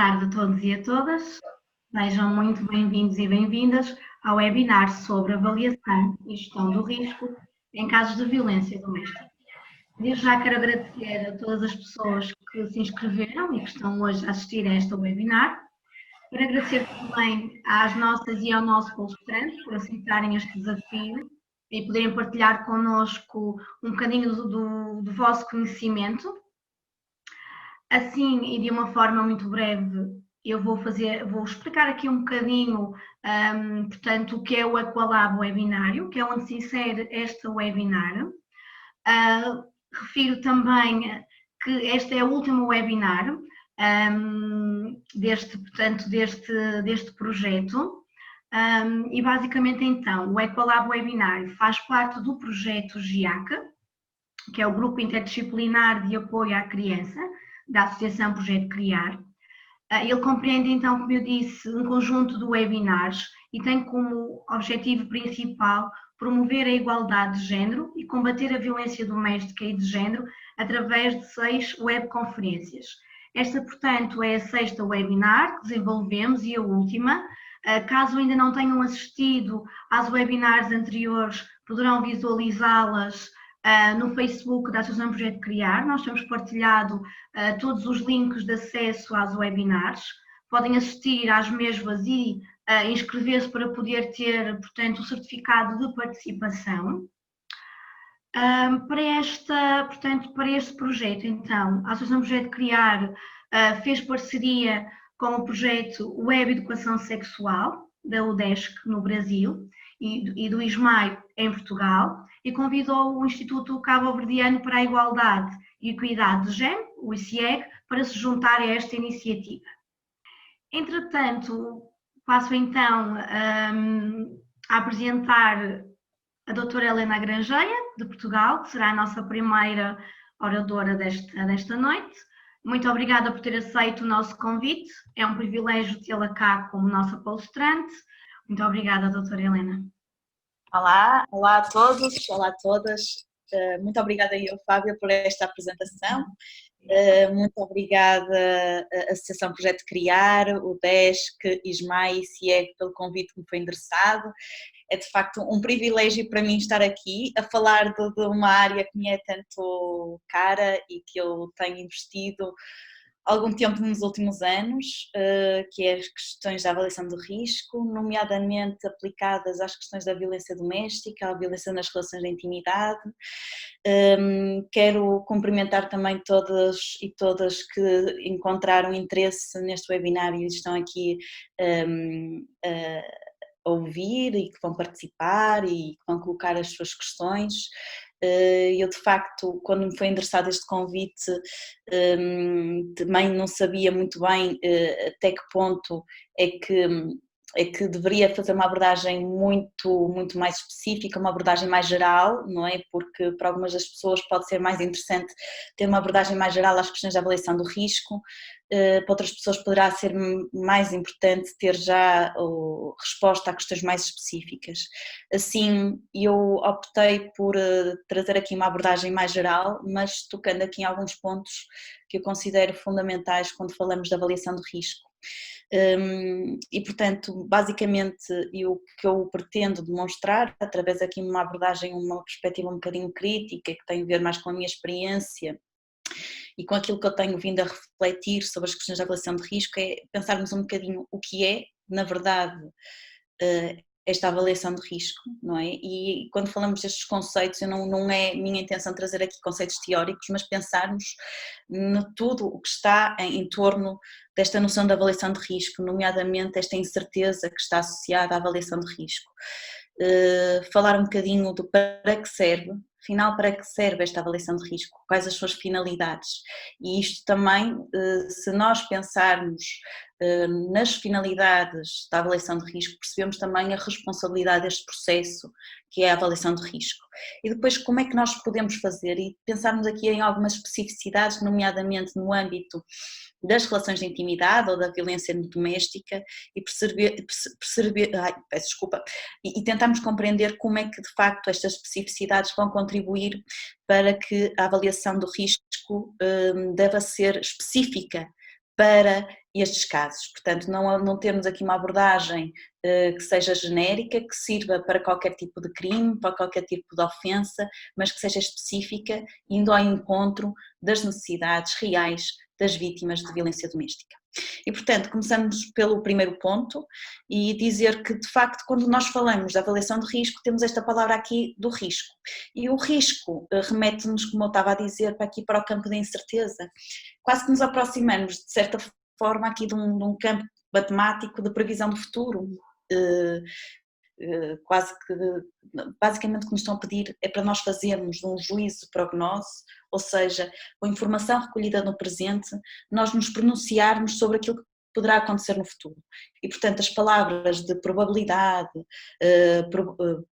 tarde a todos e a todas. Sejam muito bem-vindos e bem-vindas ao webinar sobre avaliação e gestão do risco em casos de violência doméstica. Desde já quero agradecer a todas as pessoas que se inscreveram e que estão hoje a assistir a este webinar. Quero agradecer também às nossas e ao nosso palestrante por aceitarem este desafio e poderem partilhar connosco um bocadinho do vosso conhecimento. Assim, e de uma forma muito breve, eu vou explicar aqui um bocadinho, portanto, o que é o Equalab Webinário, que é onde se insere este webinar. Refiro também que este é o último webinar deste projeto. E basicamente então, o Equalab Webinário faz parte do projeto GIAC, que é o Grupo Interdisciplinar de Apoio à Criança, da Associação Projeto Criar. Ele compreende então, como eu disse, um conjunto de webinars e tem como objetivo principal promover a igualdade de género e combater a violência doméstica e de género através de 6 webconferências. Esta, portanto, é a 6ª webinar que desenvolvemos e a última. Caso ainda não tenham assistido às webinars anteriores, poderão visualizá-las no Facebook da Associação Projeto Criar. Nós temos partilhado todos os links de acesso às webinars. Podem assistir às mesmas e inscrever-se para poder ter, portanto, o certificado de participação. Para este projeto, então, a Associação Projeto Criar fez parceria com o projeto Web Educação Sexual, da UDESC, no Brasil, e do ISMAI, em Portugal, e convidou o Instituto Cabo-Verdiano para a Igualdade e Equidade de Género, o ICIEG, para se juntar a esta iniciativa. Entretanto, passo então a apresentar a doutora Helena Grangeia, de Portugal, que será a nossa primeira oradora desta noite. Muito obrigada por ter aceito o nosso convite. É um privilégio tê-la cá como nossa palestrante. Muito obrigada, doutora Helena. Olá a todos, olá a todas. Muito obrigada eu, Fábio, por esta apresentação. Muito obrigada à Associação Projeto Criar, o DESC, ISMAI e CIEG pelo convite que me foi endereçado. É de facto um privilégio para mim estar aqui a falar de uma área que me é tanto cara e que eu tenho investido algum tempo nos últimos anos, que é as questões da avaliação do risco, nomeadamente aplicadas às questões da violência doméstica, à violência nas relações de intimidade. Quero cumprimentar também todas e todas que encontraram interesse neste webinário e estão aqui a ouvir e que vão participar e que vão colocar as suas questões. Eu de facto, quando me foi endereçado este convite, também não sabia muito bem até que ponto é que deveria fazer uma abordagem muito mais específica, uma abordagem mais geral, não é? Porque para algumas das pessoas pode ser mais interessante ter uma abordagem mais geral às questões da avaliação do risco, para outras pessoas poderá ser mais importante ter já resposta a questões mais específicas. Assim, eu optei por trazer aqui uma abordagem mais geral, mas tocando aqui em alguns pontos que eu considero fundamentais quando falamos de avaliação do risco. E portanto, basicamente, o que eu pretendo demonstrar, através aqui de uma abordagem, uma perspectiva um bocadinho crítica, que tem a ver mais com a minha experiência e com aquilo que eu tenho vindo a refletir sobre as questões da avaliação de risco, é pensarmos um bocadinho o que é, na verdade, esta avaliação de risco, não é? E quando falamos destes conceitos, não é minha intenção trazer aqui conceitos teóricos, mas pensarmos no tudo o que está em torno desta noção de avaliação de risco, nomeadamente esta incerteza que está associada à avaliação de risco. Falar um bocadinho do para que serve, afinal para que serve esta avaliação de risco, quais as suas finalidades, e isto também, se nós pensarmos nas finalidades da avaliação de risco, percebemos também a responsabilidade deste processo, que é a avaliação de risco. E depois como é que nós podemos fazer, e pensarmos aqui em algumas especificidades, nomeadamente no âmbito das relações de intimidade ou da violência doméstica, e e tentarmos compreender como é que de facto estas especificidades vão contribuir para que a avaliação do risco deva ser específica para estes casos. Portanto, não temos aqui uma abordagem que seja genérica, que sirva para qualquer tipo de crime, para qualquer tipo de ofensa, mas que seja específica, indo ao encontro das necessidades reais das vítimas de violência doméstica. E, portanto, começamos pelo primeiro ponto e dizer que, de facto, quando nós falamos da avaliação de risco, temos esta palavra aqui do risco. E o risco remete-nos, como eu estava a dizer, para aqui para o campo da incerteza. Quase que nos aproximamos, de certa forma, aqui de um campo matemático de previsão do futuro. Quase que, basicamente, o que nos estão a pedir é para nós fazermos um juízo de prognose, ou seja, com a informação recolhida no presente, nós nos pronunciarmos sobre aquilo que poderá acontecer no futuro. E, portanto, as palavras de probabilidade,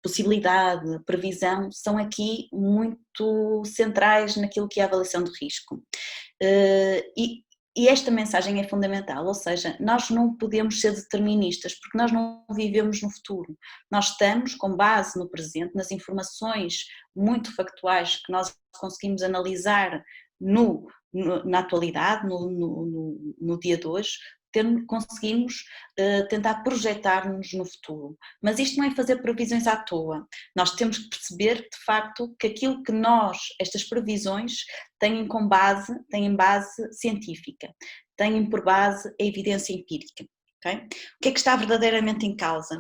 possibilidade, previsão, são aqui muito centrais naquilo que é a avaliação de risco. E esta mensagem é fundamental, ou seja, nós não podemos ser deterministas, porque nós não vivemos no futuro. Nós estamos com base no presente, nas informações muito factuais que nós conseguimos analisar na atualidade, no dia de hoje, conseguimos tentar projetar-nos no futuro. Mas isto não é fazer previsões à toa. Nós temos que perceber, de facto, que aquilo que estas previsões têm base científica, têm por base a evidência empírica. Okay? O que é que está verdadeiramente em causa?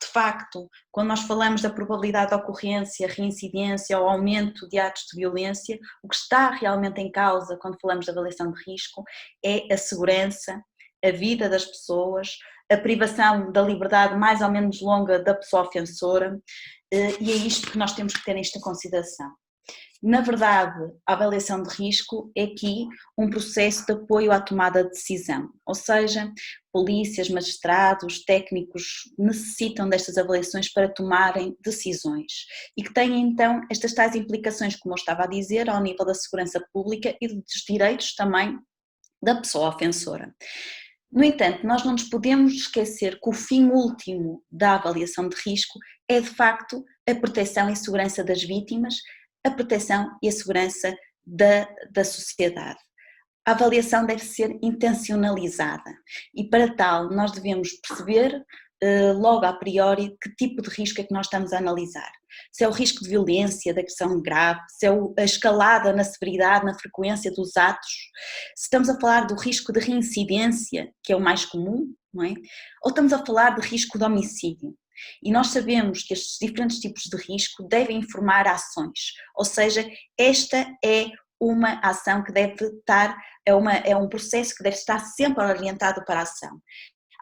De facto, quando nós falamos da probabilidade de ocorrência, reincidência ou aumento de atos de violência, o que está realmente em causa quando falamos da avaliação de risco é a segurança, a vida das pessoas, a privação da liberdade mais ou menos longa da pessoa ofensora, e é isto que nós temos que ter em consideração. Na verdade, a avaliação de risco é aqui um processo de apoio à tomada de decisão, ou seja, polícias, magistrados, técnicos necessitam destas avaliações para tomarem decisões e que têm então estas tais implicações, como eu estava a dizer, ao nível da segurança pública e dos direitos também da pessoa ofensora. No entanto, nós não nos podemos esquecer que o fim último da avaliação de risco é, de facto, a proteção e segurança das vítimas, a proteção e a segurança da sociedade. A avaliação deve ser intencionalizada e, para tal, nós devemos perceber logo a priori que tipo de risco é que nós estamos a analisar. Se é o risco de violência, de agressão grave, se é a escalada na severidade, na frequência dos atos, se estamos a falar do risco de reincidência, que é o mais comum, não é? Ou estamos a falar de risco de homicídio. E nós sabemos que estes diferentes tipos de risco devem informar ações, ou seja, esta é uma ação que deve estar, é um processo que deve estar sempre orientado para a ação.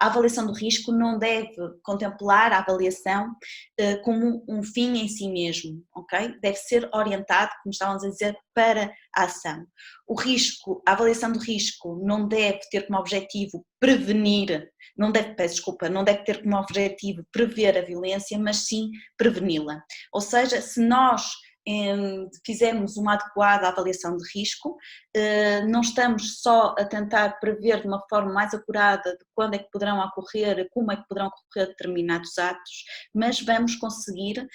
A avaliação do risco não deve contemplar a avaliação como um fim em si mesmo, ok? Deve ser orientado, como estávamos a dizer, para a ação. A avaliação do risco não deve ter como objetivo prevenir, não deve ter como objetivo prever a violência, mas sim preveni-la. Ou seja, se nós fizermos uma adequada avaliação de risco, não estamos só a tentar prever de uma forma mais acurada de quando é que poderão ocorrer, como é que poderão ocorrer determinados atos, mas vamos conseguir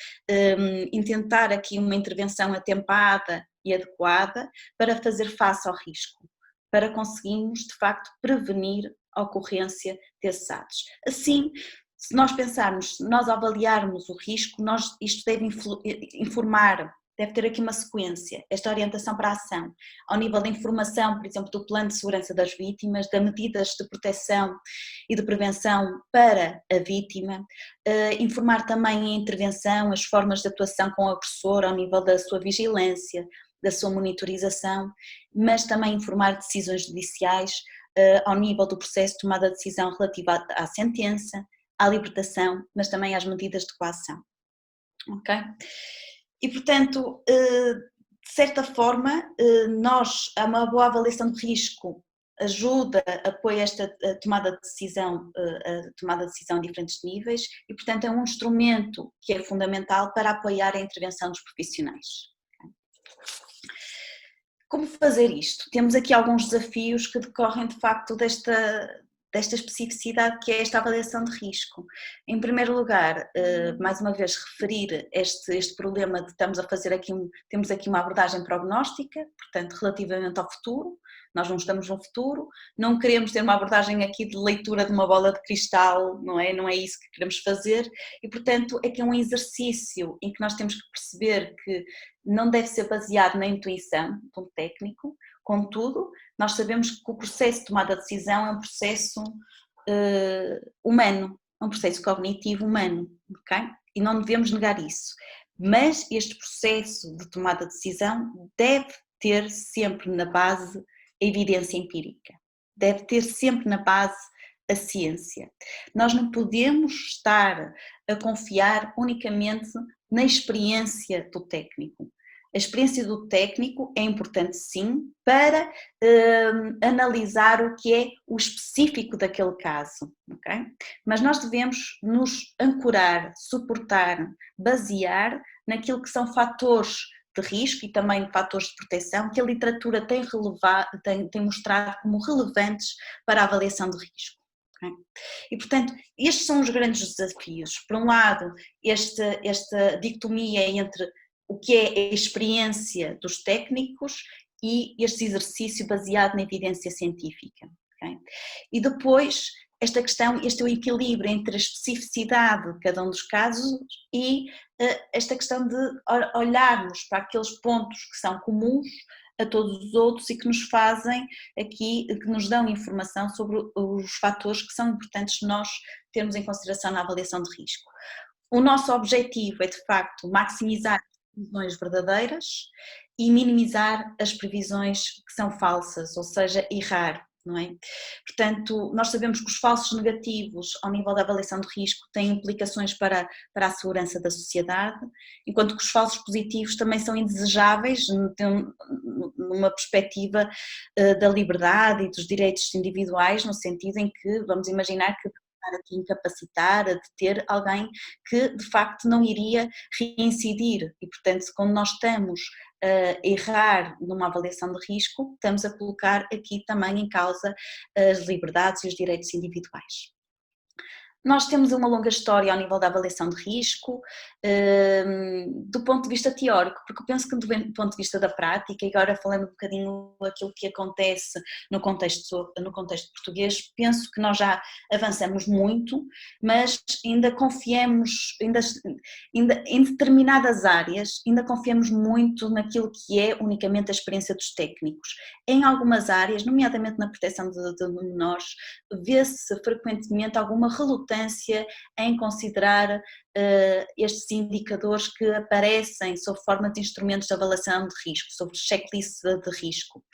intentar aqui uma intervenção atempada e adequada para fazer face ao risco, para conseguirmos de facto prevenir a ocorrência desses atos. Assim, se nós pensarmos, se nós avaliarmos o risco, isto deve informar, deve ter aqui uma sequência, esta orientação para a ação, ao nível da informação, por exemplo, do plano de segurança das vítimas, das medidas de proteção e de prevenção para a vítima, informar também a intervenção, as formas de atuação com o agressor, ao nível da sua vigilância, da sua monitorização, mas também informar decisões judiciais, ao nível do processo de tomada de decisão relativa à sentença, à libertação, mas também às medidas de coação. Ok? E, portanto, de certa forma, uma boa avaliação de risco ajuda, apoia esta tomada de decisão a diferentes níveis e, portanto, é um instrumento que é fundamental para apoiar a intervenção dos profissionais. Como fazer isto? Temos aqui alguns desafios que decorrem, de facto, desta especificidade que é esta avaliação de risco. Em primeiro lugar, mais uma vez referir este problema de estamos a fazer aqui, temos aqui uma abordagem prognóstica, portanto relativamente ao futuro, nós não estamos no futuro, não queremos ter uma abordagem aqui de leitura de uma bola de cristal, não é isso que queremos fazer e portanto aqui é um exercício em que nós temos que perceber que não deve ser baseado na intuição de um técnico, contudo, nós sabemos que o processo de tomada de decisão é um processo humano, é um processo cognitivo humano, ok? E não devemos negar isso. Mas este processo de tomada de decisão deve ter sempre na base a evidência empírica, deve ter sempre na base a ciência. Nós não podemos estar a confiar unicamente na experiência do técnico. A experiência do técnico é importante sim para analisar o que é o específico daquele caso, ok? Mas nós devemos nos ancorar, suportar, basear naquilo que são fatores de risco e também fatores de proteção que a literatura tem mostrado como relevantes para a avaliação de risco. Okay? E portanto, estes são os grandes desafios. Por um lado, esta dicotomia entre o que é a experiência dos técnicos e este exercício baseado na evidência científica. Okay? E depois, esta questão, este é o equilíbrio entre a especificidade de cada um dos casos e esta questão de olharmos para aqueles pontos que são comuns a todos os outros e que nos fazem aqui, que nos dão informação sobre os fatores que são importantes nós termos em consideração na avaliação de risco. O nosso objetivo é de facto maximizar previsões verdadeiras e minimizar as previsões que são falsas, ou seja, errar, não é? Portanto, nós sabemos que os falsos negativos ao nível da avaliação de risco têm implicações para a segurança da sociedade, enquanto que os falsos positivos também são indesejáveis numa perspectiva da liberdade e dos direitos individuais, no sentido em que vamos imaginar que aqui incapacitar, a deter alguém que de facto não iria reincidir e portanto quando nós estamos a errar numa avaliação de risco, estamos a colocar aqui também em causa as liberdades e os direitos individuais. Nós temos uma longa história ao nível da avaliação de risco, do ponto de vista teórico, porque eu penso que do ponto de vista da prática, e agora falando um bocadinho daquilo que acontece no contexto português, penso que nós já avançamos muito, mas ainda confiamos, ainda em determinadas áreas, ainda confiamos muito naquilo que é unicamente a experiência dos técnicos. Em algumas áreas, nomeadamente na proteção de menores, vê-se frequentemente alguma relutância em considerar estes indicadores que aparecem sob forma de instrumentos de avaliação de risco, sobre checklists de risco.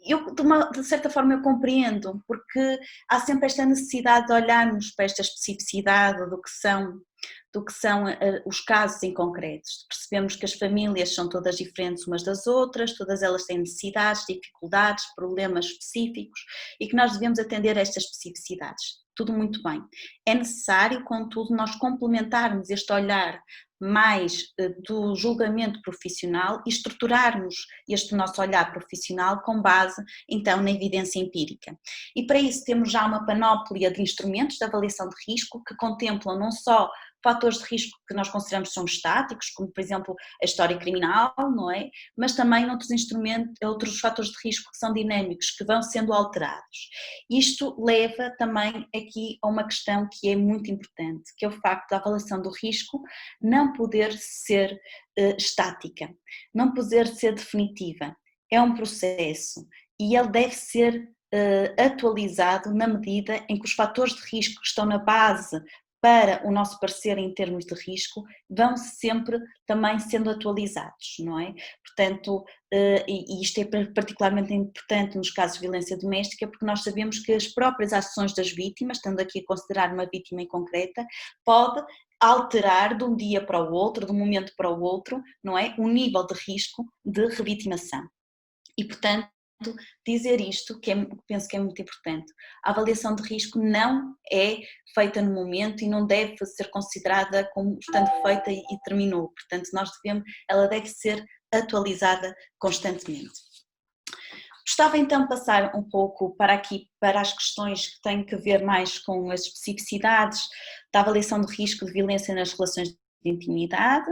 Eu, de certa forma, eu compreendo, porque há sempre esta necessidade de olharmos para esta especificidade do que são os casos em concreto. Percebemos que as famílias são todas diferentes umas das outras, todas elas têm necessidades, dificuldades, problemas específicos e que nós devemos atender a estas especificidades. Tudo muito bem. É necessário, contudo, nós complementarmos este olhar mais do julgamento profissional e estruturarmos este nosso olhar profissional com base, então, na evidência empírica. E para isso temos já uma panóplia de instrumentos de avaliação de risco que contemplam não só fatores de risco que nós consideramos que são estáticos, como por exemplo a história criminal, não é? Mas também outros instrumentos, outros fatores de risco que são dinâmicos, que vão sendo alterados. Isto leva também aqui a uma questão que é muito importante, que é o facto da avaliação do risco não poder ser estática, não poder ser definitiva. É um processo e ele deve ser atualizado na medida em que os fatores de risco que estão na base para o nosso parecer em termos de risco, vão sempre também sendo atualizados, não é? Portanto, e isto é particularmente importante nos casos de violência doméstica, porque nós sabemos que as próprias ações das vítimas, estando aqui a considerar uma vítima em concreta, pode alterar de um dia para o outro, de um momento para o outro, não é? O nível de risco de revitimação. E, portanto, dizer isto, penso que é muito importante. A avaliação de risco não é feita no momento e não deve ser considerada como estando feita e terminou. Portanto, ela deve ser atualizada constantemente. Gostava então de passar um pouco para aqui, para as questões que têm que ver mais com as especificidades da avaliação de risco de violência nas relações de intimidade,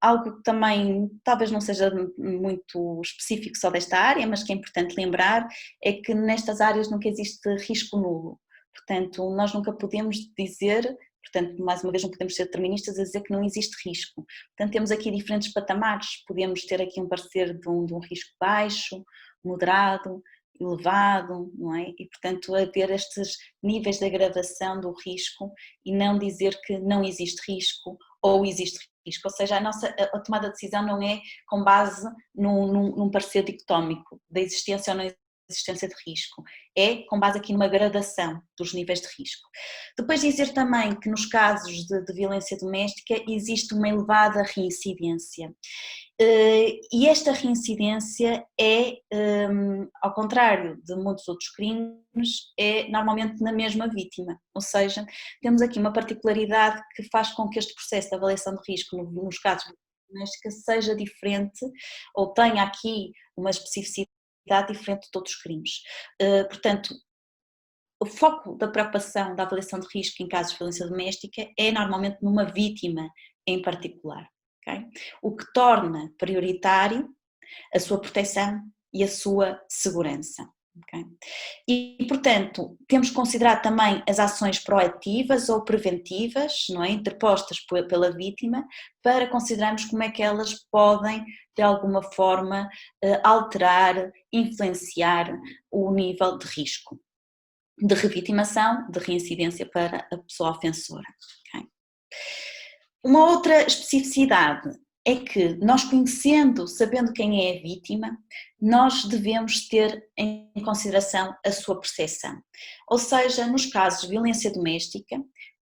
algo que também talvez não seja muito específico só desta área, mas que é importante lembrar, é que nestas áreas nunca existe risco nulo, portanto nós nunca podemos dizer, portanto mais uma vez não podemos ser deterministas a dizer que não existe risco, portanto temos aqui diferentes patamares, podemos ter aqui um parecer de um risco baixo, moderado, elevado, não é? E portanto haver estes níveis de agravação do risco e não dizer que não existe risco ou existe risco, ou seja, a tomada de decisão não é com base num parecer dicotómico da existência ou não existência de risco, é com base aqui numa gradação dos níveis de risco. Depois dizer também que nos casos de violência doméstica existe uma elevada reincidência. E esta reincidência é, ao contrário de muitos outros crimes, é normalmente na mesma vítima, ou seja, temos aqui uma particularidade que faz com que este processo de avaliação de risco nos casos de violência doméstica seja diferente ou tenha aqui uma especificidade diferente de outros crimes. Portanto, o foco da preocupação da avaliação de risco em casos de violência doméstica é normalmente numa vítima em particular. Okay? O que torna prioritário a sua proteção e a sua segurança. Okay? E, portanto, temos que considerar também as ações proativas ou preventivas, não é? Interpostas pela vítima, para considerarmos como é que elas podem, de alguma forma, alterar, influenciar o nível de risco, de revitimação, de reincidência para a pessoa ofensora. Okay? Uma outra especificidade é que nós conhecendo, sabendo quem é a vítima, nós devemos ter em consideração a sua percepção. Ou seja, nos casos de violência doméstica,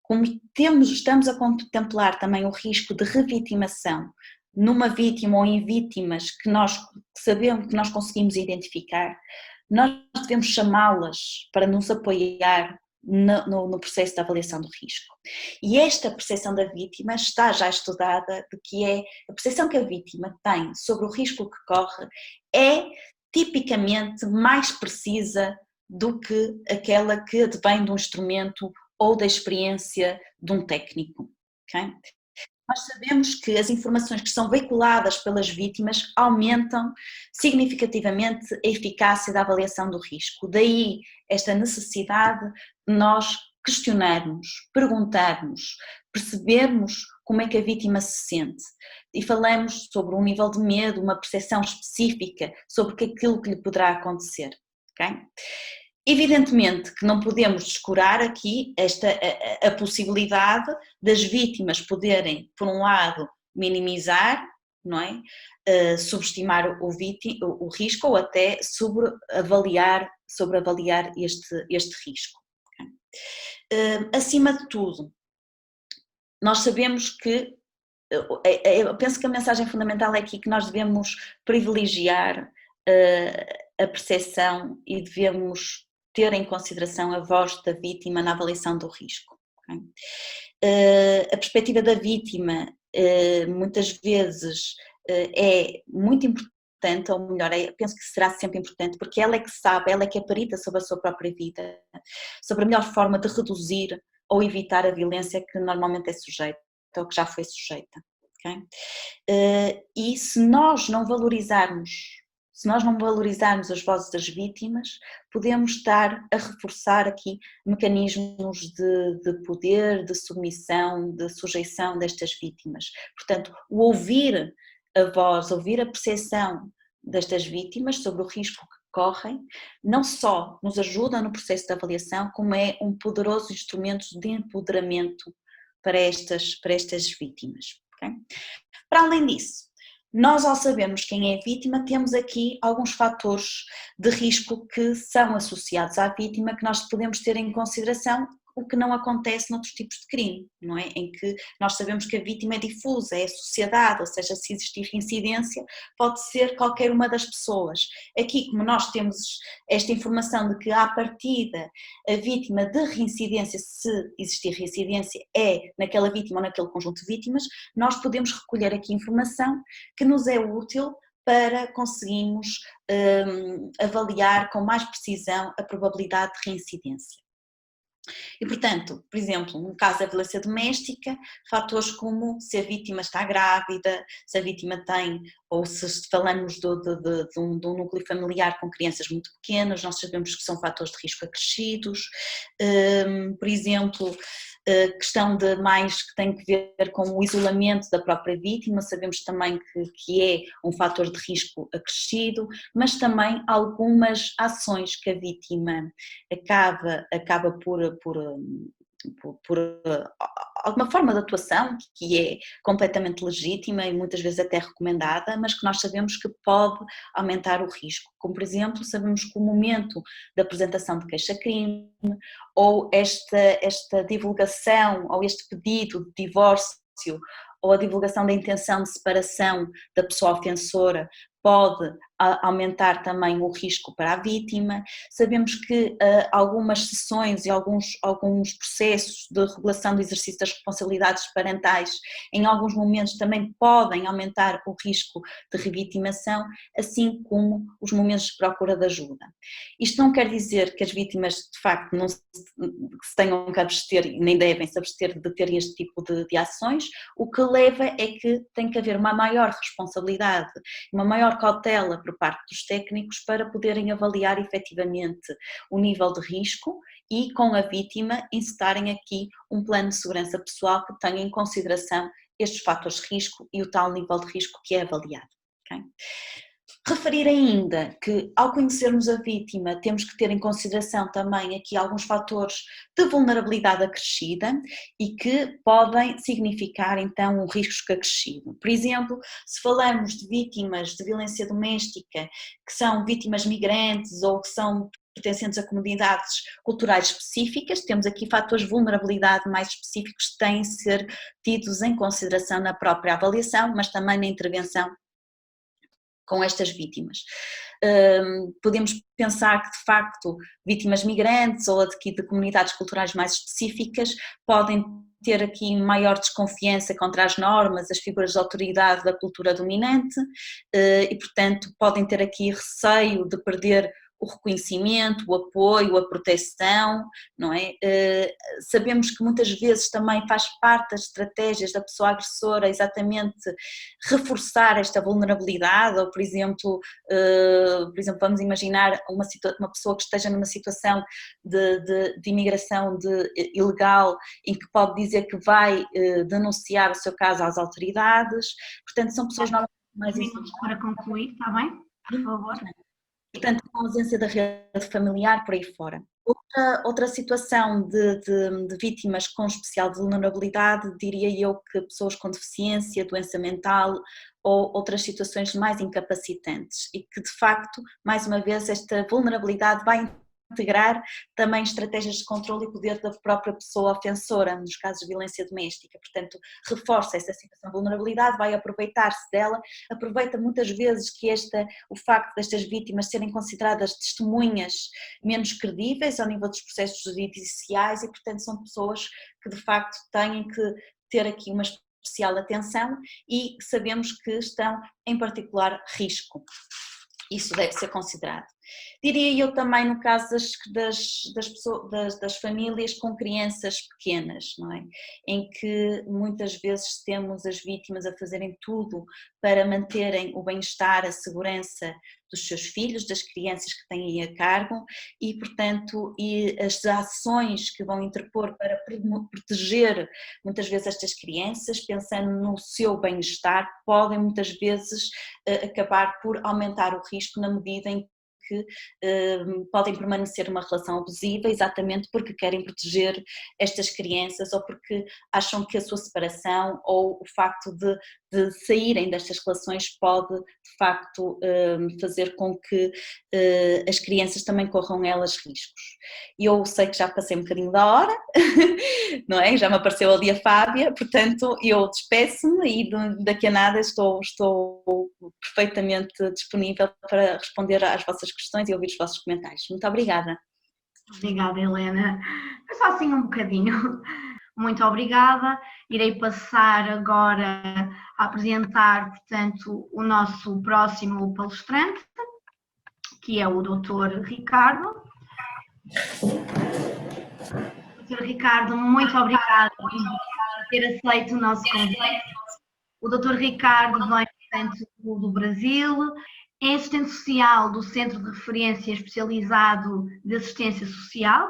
como estamos a contemplar também o risco de revitimação numa vítima ou em vítimas que nós sabemos, que nós conseguimos identificar, nós devemos chamá-las para nos apoiar no processo de avaliação do risco. E esta percepção da vítima está já estudada, de que é a percepção que a vítima tem sobre o risco que corre é tipicamente mais precisa do que aquela que advém de um instrumento ou da experiência de um técnico. Okay? Nós sabemos que as informações que são veiculadas pelas vítimas aumentam significativamente a eficácia da avaliação do risco. Daí esta necessidade de nós questionarmos, perguntarmos, percebermos como é que a vítima se sente e falamos sobre um nível de medo, uma percepção específica sobre aquilo que lhe poderá acontecer. Okay? Evidentemente que não podemos descurar aqui a possibilidade das vítimas poderem, por um lado, minimizar, não é? Subestimar o risco ou até sobreavaliar este risco. Okay? Acima de tudo, nós sabemos que, eu penso que a mensagem fundamental é aqui que nós devemos privilegiar a percepção e devemos ter em consideração a voz da vítima na avaliação do risco. Okay? A perspectiva da vítima muitas vezes é muito importante, ou melhor, penso que será sempre importante, porque ela é que sabe, ela é que é perita sobre a sua própria vida, sobre a melhor forma de reduzir ou evitar a violência que normalmente é sujeita, ou que já foi sujeita. Okay? E se nós não valorizarmos as vozes das vítimas, podemos estar a reforçar aqui mecanismos de poder, de submissão, de sujeição destas vítimas. Portanto, o ouvir a voz, ouvir a percepção destas vítimas sobre o risco que correm, não só nos ajuda no processo de avaliação, como é um poderoso instrumento de empoderamento para estas vítimas. Okay? Para além disso, nós, ao sabermos quem é a vítima, temos aqui alguns fatores de risco que são associados à vítima que nós podemos ter em consideração, o que não acontece noutros tipos de crime, não é? Em que nós sabemos que a vítima é difusa, é a sociedade, ou seja, se existir reincidência, pode ser qualquer uma das pessoas. Aqui, como nós temos esta informação de que, à partida, a vítima de reincidência, se existir reincidência, é naquela vítima ou naquele conjunto de vítimas, nós podemos recolher aqui informação que nos é útil para conseguirmos avaliar com mais precisão a probabilidade de reincidência. E, portanto, por exemplo, no caso da violência doméstica, fatores como se a vítima está grávida, se a vítima tem, ou se falamos de um núcleo familiar com crianças muito pequenas, nós sabemos que são fatores de risco acrescidos. Por exemplo, questão de mais que tem que ver com o isolamento da própria vítima, sabemos também que é um fator de risco acrescido, mas também algumas ações que a vítima acaba por alguma forma de atuação que é completamente legítima e muitas vezes até recomendada, mas que nós sabemos que pode aumentar o risco. Como, por exemplo, sabemos que o momento da apresentação de queixa-crime ou esta divulgação ou este pedido de divórcio ou a divulgação da intenção de separação da pessoa ofensora pode aumentar também o risco para a vítima. Sabemos que algumas sessões e alguns processos de regulação do exercício das responsabilidades parentais em alguns momentos também podem aumentar o risco de revitimação, assim como os momentos de procura de ajuda. Isto não quer dizer que as vítimas de facto não se tenham que abster e nem devem se abster de ter este tipo de ações, o que leva é que tem que haver uma maior responsabilidade, uma maior cautela por parte dos técnicos para poderem avaliar efetivamente o nível de risco e com a vítima incitarem aqui um plano de segurança pessoal que tenha em consideração estes fatores de risco e o tal nível de risco que é avaliado. Okay? Referir ainda que ao conhecermos a vítima temos que ter em consideração também aqui alguns fatores de vulnerabilidade acrescida e que podem significar então um risco acrescido. Por exemplo, se falarmos de vítimas de violência doméstica que são vítimas migrantes ou que são pertencentes a comunidades culturais específicas, temos aqui fatores de vulnerabilidade mais específicos que têm de ser tidos em consideração na própria avaliação, mas também na intervenção com estas vítimas. Podemos pensar que de facto vítimas migrantes ou de comunidades culturais mais específicas podem ter aqui maior desconfiança contra as normas, as figuras de autoridade da cultura dominante e portanto podem ter aqui receio de perder o reconhecimento, o apoio, a proteção, não é? Sabemos que muitas vezes também faz parte das estratégias da pessoa agressora exatamente reforçar esta vulnerabilidade, ou por exemplo vamos imaginar uma pessoa que esteja numa situação de imigração ilegal em que pode dizer que vai denunciar o seu caso às autoridades, portanto são pessoas normalmente mais... Minutos para concluir, está bem? Por favor. Portanto, com a ausência da rede familiar por aí fora. Outra situação de vítimas com especial vulnerabilidade, diria eu que pessoas com deficiência, doença mental ou outras situações mais incapacitantes e que de facto, mais uma vez, esta vulnerabilidade vai integrar também estratégias de controle e poder da própria pessoa ofensora, nos casos de violência doméstica, portanto reforça essa situação de vulnerabilidade, vai aproveitar-se dela, aproveita muitas vezes que o facto destas vítimas serem consideradas testemunhas menos credíveis ao nível dos processos judiciais e portanto são pessoas que de facto têm que ter aqui uma especial atenção e sabemos que estão em particular risco. Isso deve ser considerado. Diria eu também no caso das famílias com crianças pequenas, não é? Em que muitas vezes temos as vítimas a fazerem tudo para manterem o bem-estar, a segurança dos seus filhos, das crianças que têm a cargo e, portanto, as ações que vão interpor para proteger muitas vezes estas crianças, pensando no seu bem-estar, podem muitas vezes acabar por aumentar o risco na medida em que podem permanecer numa relação abusiva exatamente porque querem proteger estas crianças ou porque acham que a sua separação ou o facto de saírem destas relações pode de facto fazer com que as crianças também corram elas riscos. Eu sei que já passei um bocadinho da hora, não é? Já me apareceu ali a Fábia, portanto eu despeço-me e daqui a nada estou perfeitamente disponível para responder às vossas questões e ouvir os vossos comentários. Muito obrigada. Obrigada, Helena. Foi só assim um bocadinho. Muito obrigada. Irei passar agora a apresentar, portanto, o nosso próximo palestrante, que é o Dr. Ricardo. Dr. Ricardo, muito obrigada por ter aceito o nosso convite. O Dr. Ricardo vem, portanto, do Brasil, é assistente social do Centro de Referência Especializado de Assistência Social,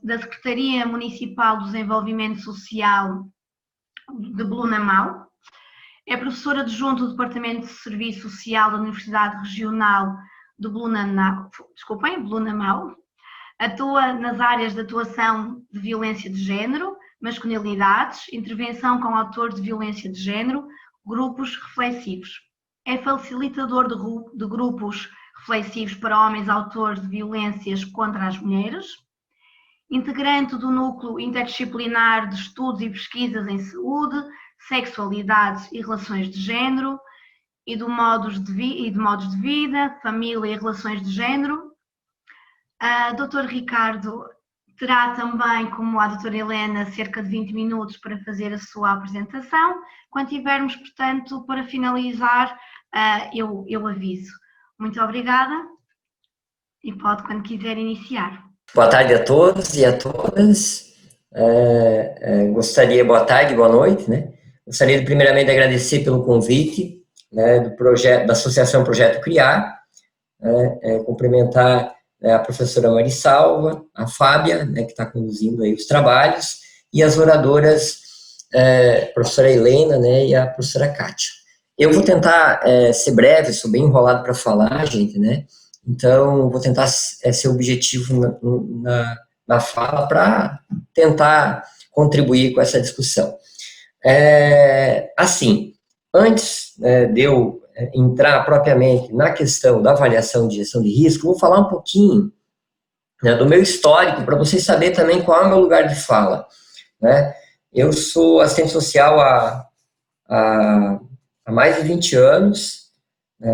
da Secretaria Municipal do Desenvolvimento Social de Blunamau. É professora adjunta do Departamento de Serviço Social da Universidade Regional de Blunamau. Atua nas áreas de atuação de violência de género, masculinidades, intervenção com autores de violência de género, grupos reflexivos. É facilitador de grupos reflexivos para homens autores de violências contra as mulheres, integrante do Núcleo Interdisciplinar de Estudos e Pesquisas em Saúde, Sexualidades e Relações de Género e de modos de vida, família e relações de género. Dr. Ricardo terá também, como a doutora Helena, cerca de 20 minutos para fazer a sua apresentação. Quando tivermos, portanto, para finalizar, eu aviso. Muito obrigada e pode, quando quiser, iniciar. Boa tarde a todos e a todas. Boa tarde, boa noite, né? Gostaria primeiramente de agradecer pelo convite, né, da Associação Projeto Criar, cumprimentar a professora Marisalva, a Fábia, né, que está conduzindo aí os trabalhos, e as oradoras, a professora Helena, né, e a professora Kátia. Eu vou tentar ser breve, sou bem enrolado para falar, gente, né? Então, vou tentar ser objetivo na fala para tentar contribuir com essa discussão. Assim, antes de eu entrar propriamente na questão da avaliação de gestão de risco, vou falar um pouquinho, né, do meu histórico, para vocês saberem também qual é o meu lugar de fala, né? Eu sou assistente social há mais de 20 anos,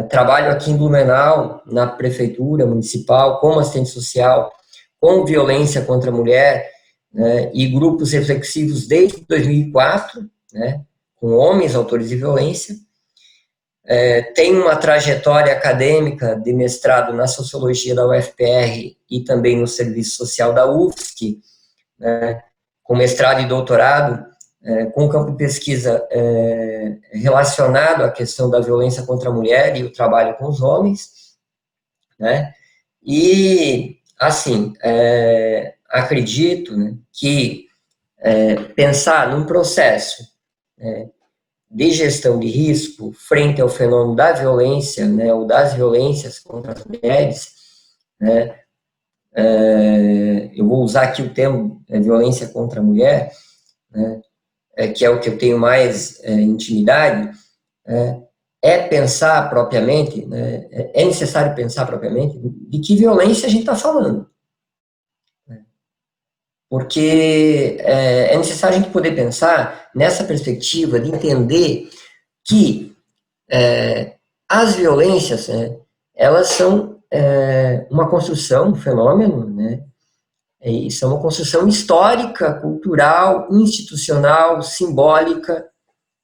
trabalho aqui em Blumenau, na prefeitura municipal, como assistente social, com violência contra a mulher, né, e grupos reflexivos desde 2004, né, com homens autores de violência. Tenho uma trajetória acadêmica de mestrado na Sociologia da UFPR e também no Serviço Social da UFSC, né, com mestrado e doutorado, com campo de pesquisa relacionado à questão da violência contra a mulher e o trabalho com os homens, né? E, assim, acredito, né, que pensar num processo de gestão de risco frente ao fenômeno da violência, né, ou das violências contra as mulheres, né, eu vou usar aqui o termo violência contra a mulher, né, que é o que eu tenho mais intimidade, pensar propriamente, né, é necessário pensar propriamente de que violência a gente está falando. Porque é necessário a gente poder pensar nessa perspectiva de entender que as violências, elas são uma construção, um fenômeno, né, e são uma construção histórica, cultural, institucional, simbólica,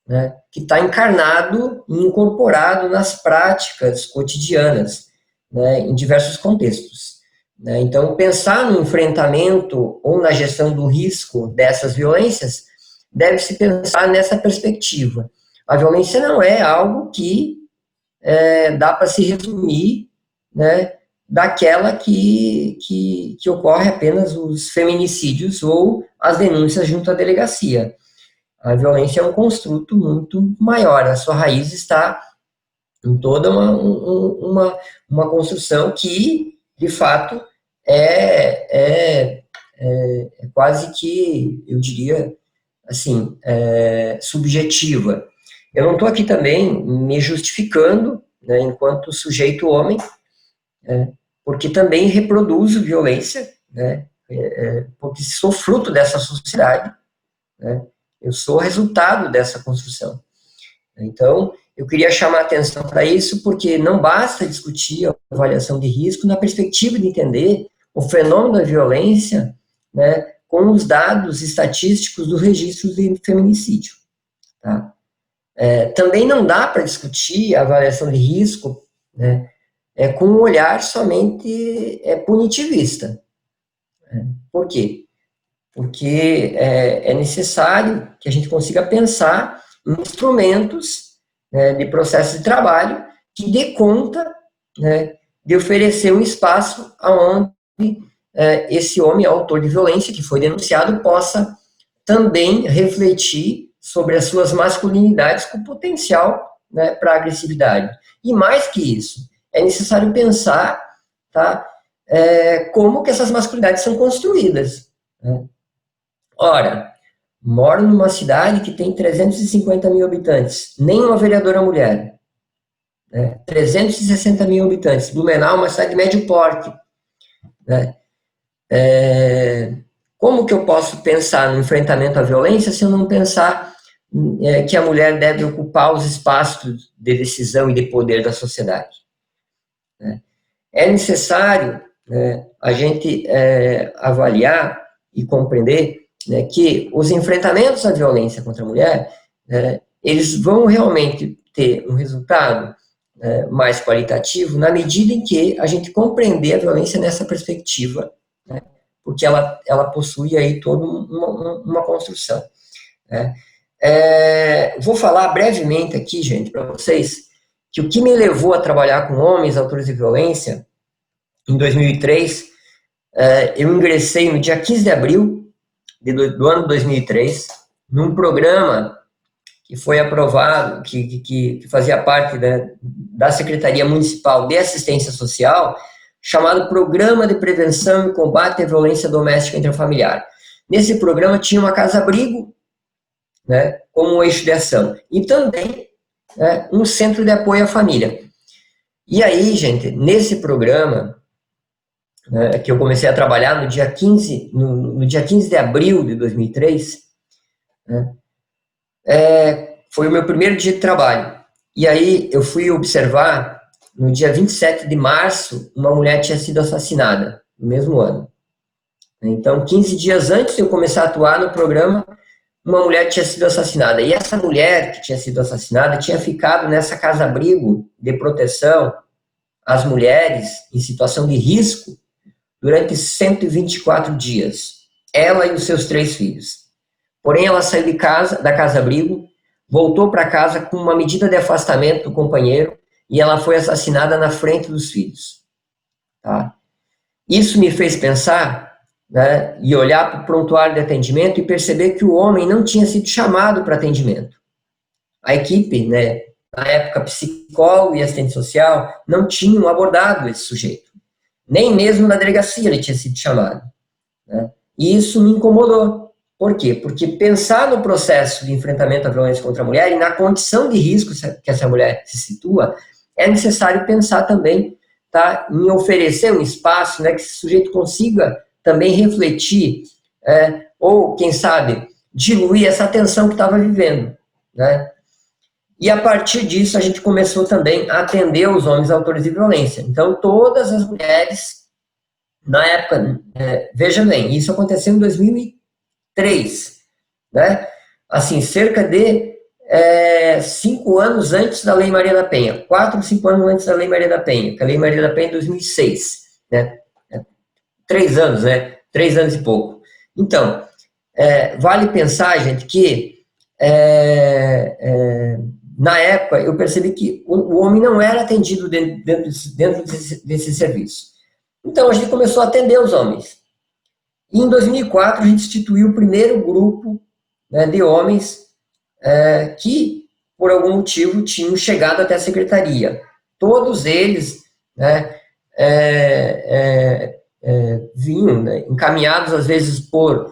né, que está encarnado e incorporado nas práticas cotidianas, né, em diversos contextos. Né. Então, pensar no enfrentamento ou na gestão do risco dessas violências deve-se pensar nessa perspectiva. A violência não é algo que dá para se resumir, né, daquela que ocorre apenas os feminicídios ou as denúncias junto à delegacia. A violência é um construto muito maior, a sua raiz está em toda uma construção que, de fato, é quase que, eu diria, assim, subjetiva. Eu não estou aqui também me justificando, né, enquanto sujeito homem, porque também reproduzo violência, né, porque sou fruto dessa sociedade, né, eu sou resultado dessa construção. Então, eu queria chamar a atenção para isso, porque não basta discutir a avaliação de risco na perspectiva de entender o fenômeno da violência, né, com os dados estatísticos do registro de feminicídio. Tá? Também não dá para discutir a avaliação de risco, né, com um olhar somente punitivista. Por quê? Porque é necessário que a gente consiga pensar em instrumentos, né, de processo de trabalho que dê conta, né, de oferecer um espaço onde esse homem, autor de violência, que foi denunciado, possa também refletir sobre as suas masculinidades com potencial, né, para agressividade. E mais que isso, é necessário pensar, tá, como que essas masculinidades são construídas. Né? Ora, moro numa cidade que tem 350 mil habitantes, nenhuma vereadora mulher. 360 mil habitantes. Blumenau é uma cidade de médio porte. Né? Como que eu posso pensar no enfrentamento à violência se eu não pensar que a mulher deve ocupar os espaços de decisão e de poder da sociedade? É necessário a gente avaliar e compreender, né, que os enfrentamentos à violência contra a mulher, eles vão realmente ter um resultado mais qualitativo na medida em que a gente compreender a violência nessa perspectiva, né, porque ela possui aí toda uma construção. Né. Vou falar brevemente aqui, gente, para vocês, que o que me levou a trabalhar com homens autores de violência, em 2003, eu ingressei no dia 15 de abril do ano 2003, num programa que foi aprovado, que fazia parte da Secretaria Municipal de Assistência Social, chamado Programa de Prevenção e Combate à Violência Doméstica Intrafamiliar. Nesse programa tinha uma casa-abrigo, né, como um eixo de ação, e também um centro de apoio à família. E aí, gente, nesse programa, que eu comecei a trabalhar no dia 15 de abril de 2003, foi o meu primeiro dia de trabalho. E aí eu fui observar, no dia 27 de março, uma mulher tinha sido assassinada, no mesmo ano. Então, 15 dias antes de eu começar a atuar no programa, uma mulher tinha sido assassinada. E essa mulher que tinha sido assassinada tinha ficado nessa casa-abrigo de proteção às mulheres em situação de risco durante 124 dias, ela e os seus 3 filhos. Porém, ela saiu da casa-abrigo, voltou para casa com uma medida de afastamento do companheiro e ela foi assassinada na frente dos filhos. Tá? Isso me fez pensar, né, e olhar para o prontuário de atendimento e perceber que o homem não tinha sido chamado para atendimento. A equipe, né, na época, psicólogo e assistente social, não tinham abordado esse sujeito. Nem mesmo na delegacia ele tinha sido chamado. Né? E isso me incomodou. Por quê? Porque pensar no processo de enfrentamento à violência contra a mulher e na condição de risco que essa mulher se situa, é necessário pensar também, tá, em oferecer um espaço, né, que esse sujeito consiga também refletir, ou, quem sabe, diluir essa tensão que estava vivendo. Né? E a partir disso a gente começou também a atender os homens autores de violência. Então todas as mulheres, na época, veja bem, isso aconteceu em 2003, né? Assim, cerca de 5 anos antes da Lei Maria da Penha, 4 ou 5 anos antes da Lei Maria da Penha, que a Lei Maria da Penha é em 2006, né? 3 anos, né? 3 anos e pouco. Então, vale pensar, gente, que na época, eu percebi que o homem não era atendido dentro desse serviço. Então, a gente começou a atender os homens. E em 2004, a gente instituiu o primeiro grupo, né, de homens que, por algum motivo, tinham chegado até a secretaria. Todos eles, né, vinham, né, encaminhados, às vezes, por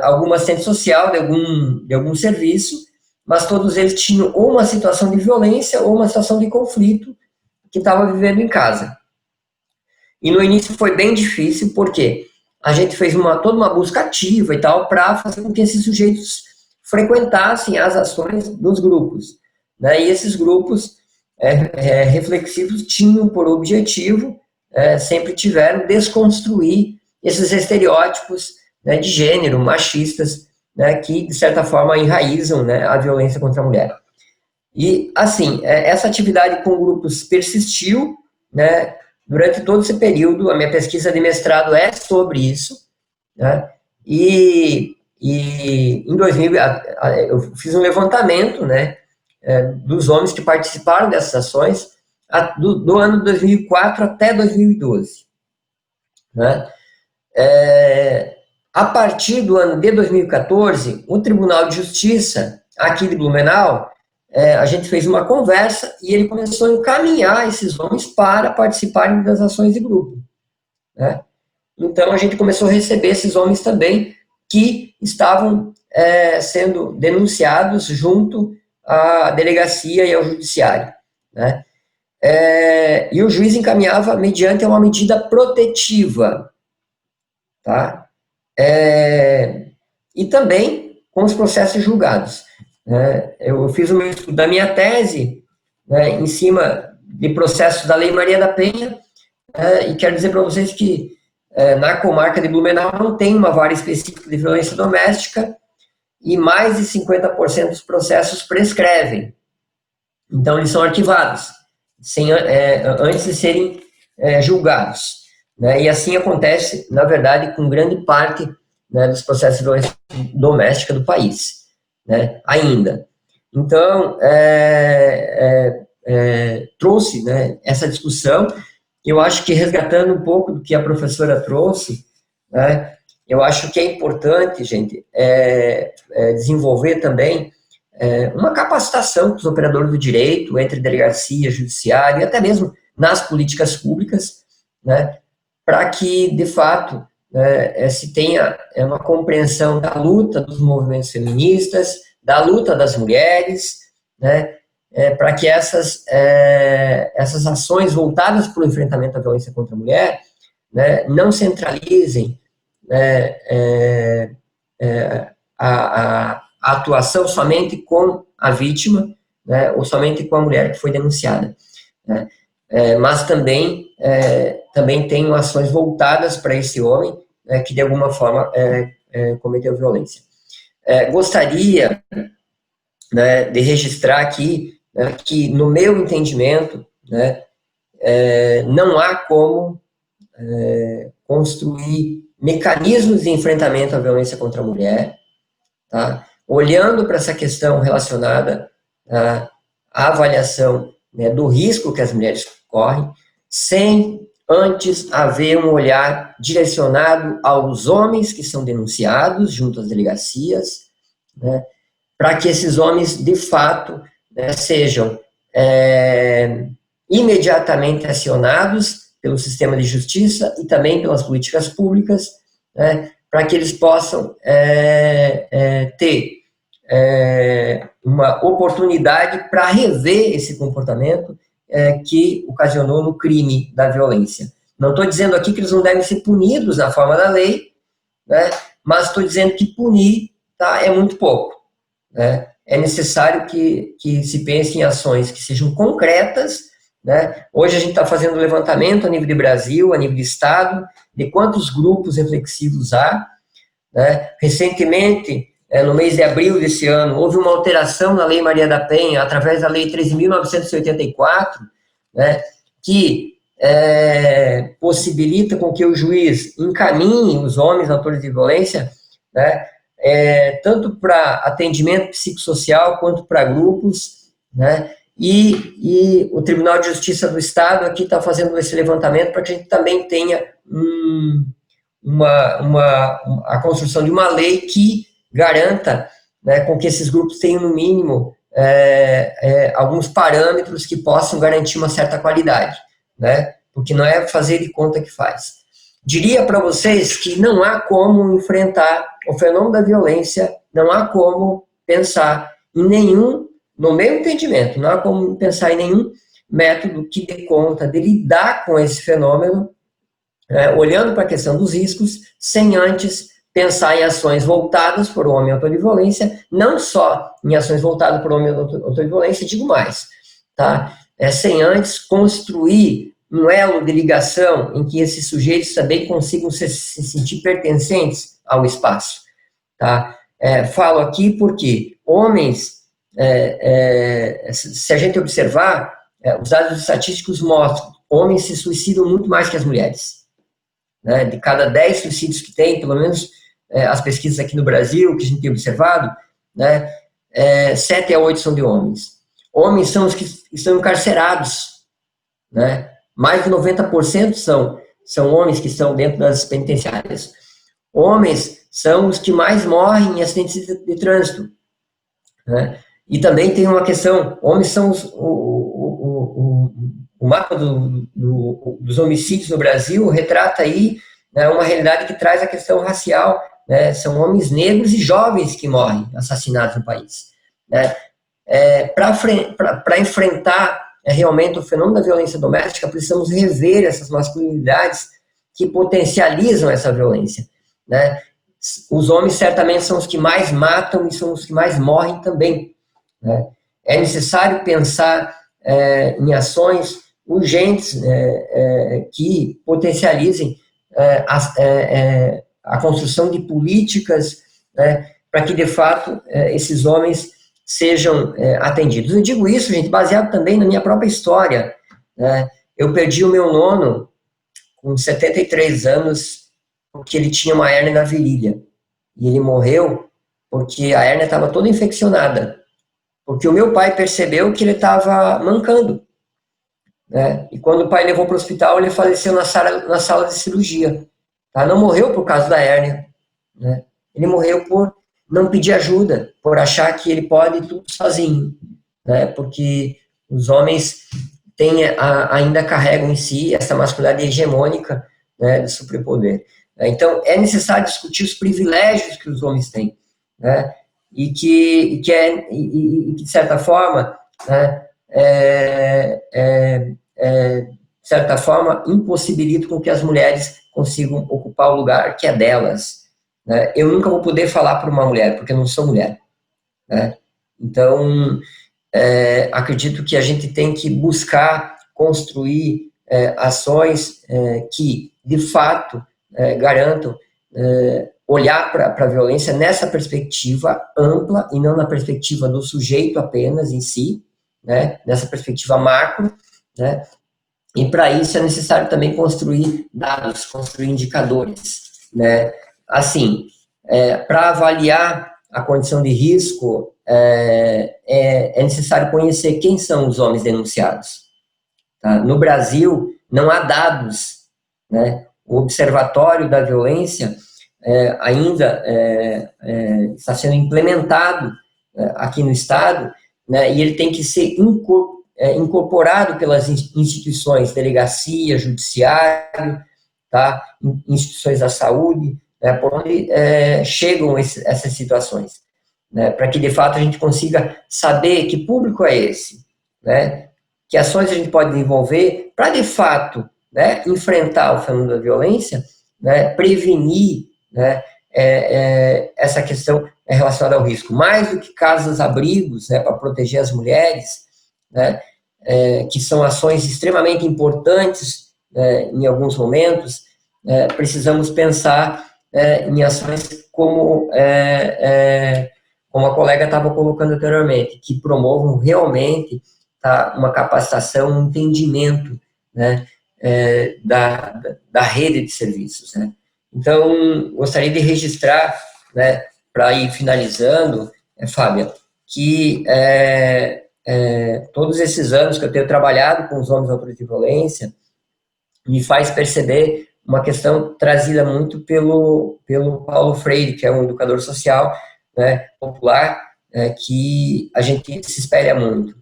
alguma assistente social de algum serviço, mas todos eles tinham ou uma situação de violência ou uma situação de conflito que estava vivendo em casa. E no início foi bem difícil, porque a gente fez toda uma busca ativa e tal, para fazer com que esses sujeitos frequentassem as ações dos grupos. Né? E esses grupos reflexivos tinham por objetivo, sempre tiveram, desconstruir esses estereótipos, né, de gênero, machistas, né, que, de certa forma, enraizam, né, a violência contra a mulher. E, assim, essa atividade com grupos persistiu, né, durante todo esse período. A minha pesquisa de mestrado é sobre isso, né, e em 2000, eu fiz um levantamento, né, dos homens que participaram dessas ações do ano 2004 até 2012. Né? A partir do ano de 2014, o Tribunal de Justiça, aqui de Blumenau, a gente fez uma conversa e ele começou a encaminhar esses homens para participarem das ações de grupo. Né? Então, a gente começou a receber esses homens também que estavam sendo denunciados junto à delegacia e ao judiciário. Né? E o juiz encaminhava mediante uma medida protetiva. Tá? E também com os processos julgados. Eu fiz o meu estudo da minha tese, né, em cima de processos da Lei Maria da Penha, e quero dizer para vocês que na comarca de Blumenau não tem uma vara específica de violência doméstica e mais de 50% dos processos prescrevem. Então, eles são arquivados antes de serem julgados. Né? E assim acontece, na verdade, com grande parte, né, dos processos de violência doméstica do país, né, ainda. Então, trouxe, né, essa discussão. Eu acho que, resgatando um pouco do que a professora trouxe, né, eu acho que é importante, gente, desenvolver também uma capacitação dos operadores do direito, entre delegacia, judiciário, e até mesmo nas políticas públicas, né, para que, de fato, se tenha uma compreensão da luta dos movimentos feministas, da luta das mulheres, né, para que essas ações voltadas para o enfrentamento à violência contra a mulher, né, não centralizem, né, a atuação somente com a vítima, né, ou somente com a mulher que foi denunciada, né, mas também tenham ações voltadas para esse homem, né, que de alguma forma cometeu violência. Gostaria, né, de registrar aqui, né, que, no meu entendimento, né, não há como construir mecanismos de enfrentamento à violência contra a mulher, tá? Olhando para essa questão relacionada à avaliação, né, do risco que as mulheres correm, sem antes haver um olhar direcionado aos homens que são denunciados junto às delegacias, né, para que esses homens, de fato, né, sejam imediatamente acionados pelo sistema de justiça e também pelas políticas públicas, né, para que eles possam ter uma oportunidade para rever esse comportamento que ocasionou no crime da violência. Não estou dizendo aqui que eles não devem ser punidos na forma da lei, né, mas estou dizendo que punir, tá, é muito pouco. Né? É necessário que se pense em ações que sejam concretas. Né? Hoje a gente está fazendo um levantamento a nível de Brasil, a nível de Estado, de quantos grupos reflexivos há. Né? Recentemente, no mês de abril desse ano, houve uma alteração na Lei Maria da Penha, através da Lei 13.984, né, que possibilita com que o juiz encaminhe os homens autores de violência, né, tanto para atendimento psicossocial quanto para grupos, né, e o Tribunal de Justiça do Estado aqui está fazendo esse levantamento para que a gente também tenha a construção de uma lei que garanta, né, com que esses grupos tenham, no mínimo, alguns parâmetros que possam garantir uma certa qualidade, né, porque não é fazer de conta que faz. Diria para vocês que não há como enfrentar o fenômeno da violência, não há como pensar em nenhum, no meu entendimento, não há como pensar em nenhum método que dê conta de lidar com esse fenômeno, olhando para a questão dos riscos, sem antes pensar em ações voltadas por homem autor de violência, não só em ações voltadas por homem autor de violência, digo mais, tá? Sem antes construir um elo de ligação em que esses sujeitos também consigam se sentir pertencentes ao espaço. Tá? Falo aqui porque homens, se a gente observar, os dados estatísticos mostram que homens se suicidam muito mais que as mulheres. Né? De cada 10 suicídios que tem, pelo menos as pesquisas aqui no Brasil, que a gente tem observado, né, 7 a 8 são de homens. Homens são os que estão encarcerados, né? Mais de 90% são homens que estão dentro das penitenciárias. Homens são os que mais morrem em acidentes de trânsito, né? E também tem uma questão, homens são o mapa dos homicídios no Brasil retrata aí, né, uma realidade que traz a questão racial, né? São homens negros e jovens que morrem assassinados no país, né? Para enfrentar realmente o fenômeno da violência doméstica, precisamos rever essas masculinidades que potencializam essa violência, né? Os homens certamente são os que mais matam e são os que mais morrem também, né? É necessário pensar em ações urgentes que potencializem a construção de políticas, né, para que, de fato, esses homens sejam atendidos. Eu digo isso, gente, baseado também na minha própria história, né? Eu perdi o meu nono com 73 anos porque ele tinha uma hérnia na virilha. E ele morreu porque a hérnia estava toda infeccionada. Porque o meu pai percebeu que ele estava mancando, né? E quando o pai levou para o hospital, ele faleceu na sala de cirurgia. Tá? Não morreu por causa da hérnia, né? Ele morreu por não pedir ajuda, por achar que ele pode tudo sozinho, né? Porque os homens ainda carregam em si essa masculinidade hegemônica, né, do superpoder. Então, é necessário discutir os privilégios que os homens têm, né? E que de certa forma, né, de certa forma, impossibilita com que as mulheres consigam ocupar o lugar que é delas, né? Eu nunca vou poder falar para uma mulher, porque eu não sou mulher, né? Então, acredito que a gente tem que buscar construir ações que, de fato, garantam olhar para a violência nessa perspectiva ampla e não na perspectiva do sujeito apenas em si, né? Nessa perspectiva macro, né? E para isso é necessário também construir dados, construir indicadores, né? Assim, para avaliar a condição de risco, é necessário conhecer quem são os homens denunciados. Tá? No Brasil, não há dados, né? O Observatório da Violência ainda está sendo implementado aqui no Estado, né? E ele tem que ser incorporado pelas instituições, delegacia, judiciário, tá? Instituições da saúde, né? Por onde chegam essas situações, né? Para que, de fato, a gente consiga saber que público é esse, né? Que ações a gente pode desenvolver para, de fato, né, enfrentar o fenômeno da violência, né, prevenir, né, essa questão relacionada ao risco. Mais do que casas-abrigos, né, para proteger as mulheres, né, que são ações extremamente importantes em alguns momentos, precisamos pensar em ações como a colega estava colocando anteriormente, que promovam realmente, tá, uma capacitação, um entendimento, né, da rede de serviços, né? Então, gostaria de registrar, né, para ir finalizando, Fábia, que todos esses anos que eu tenho trabalhado com os homens autores de violência, me faz perceber uma questão trazida muito pelo Paulo Freire, que é um educador social, né, popular, que a gente se espelha muito.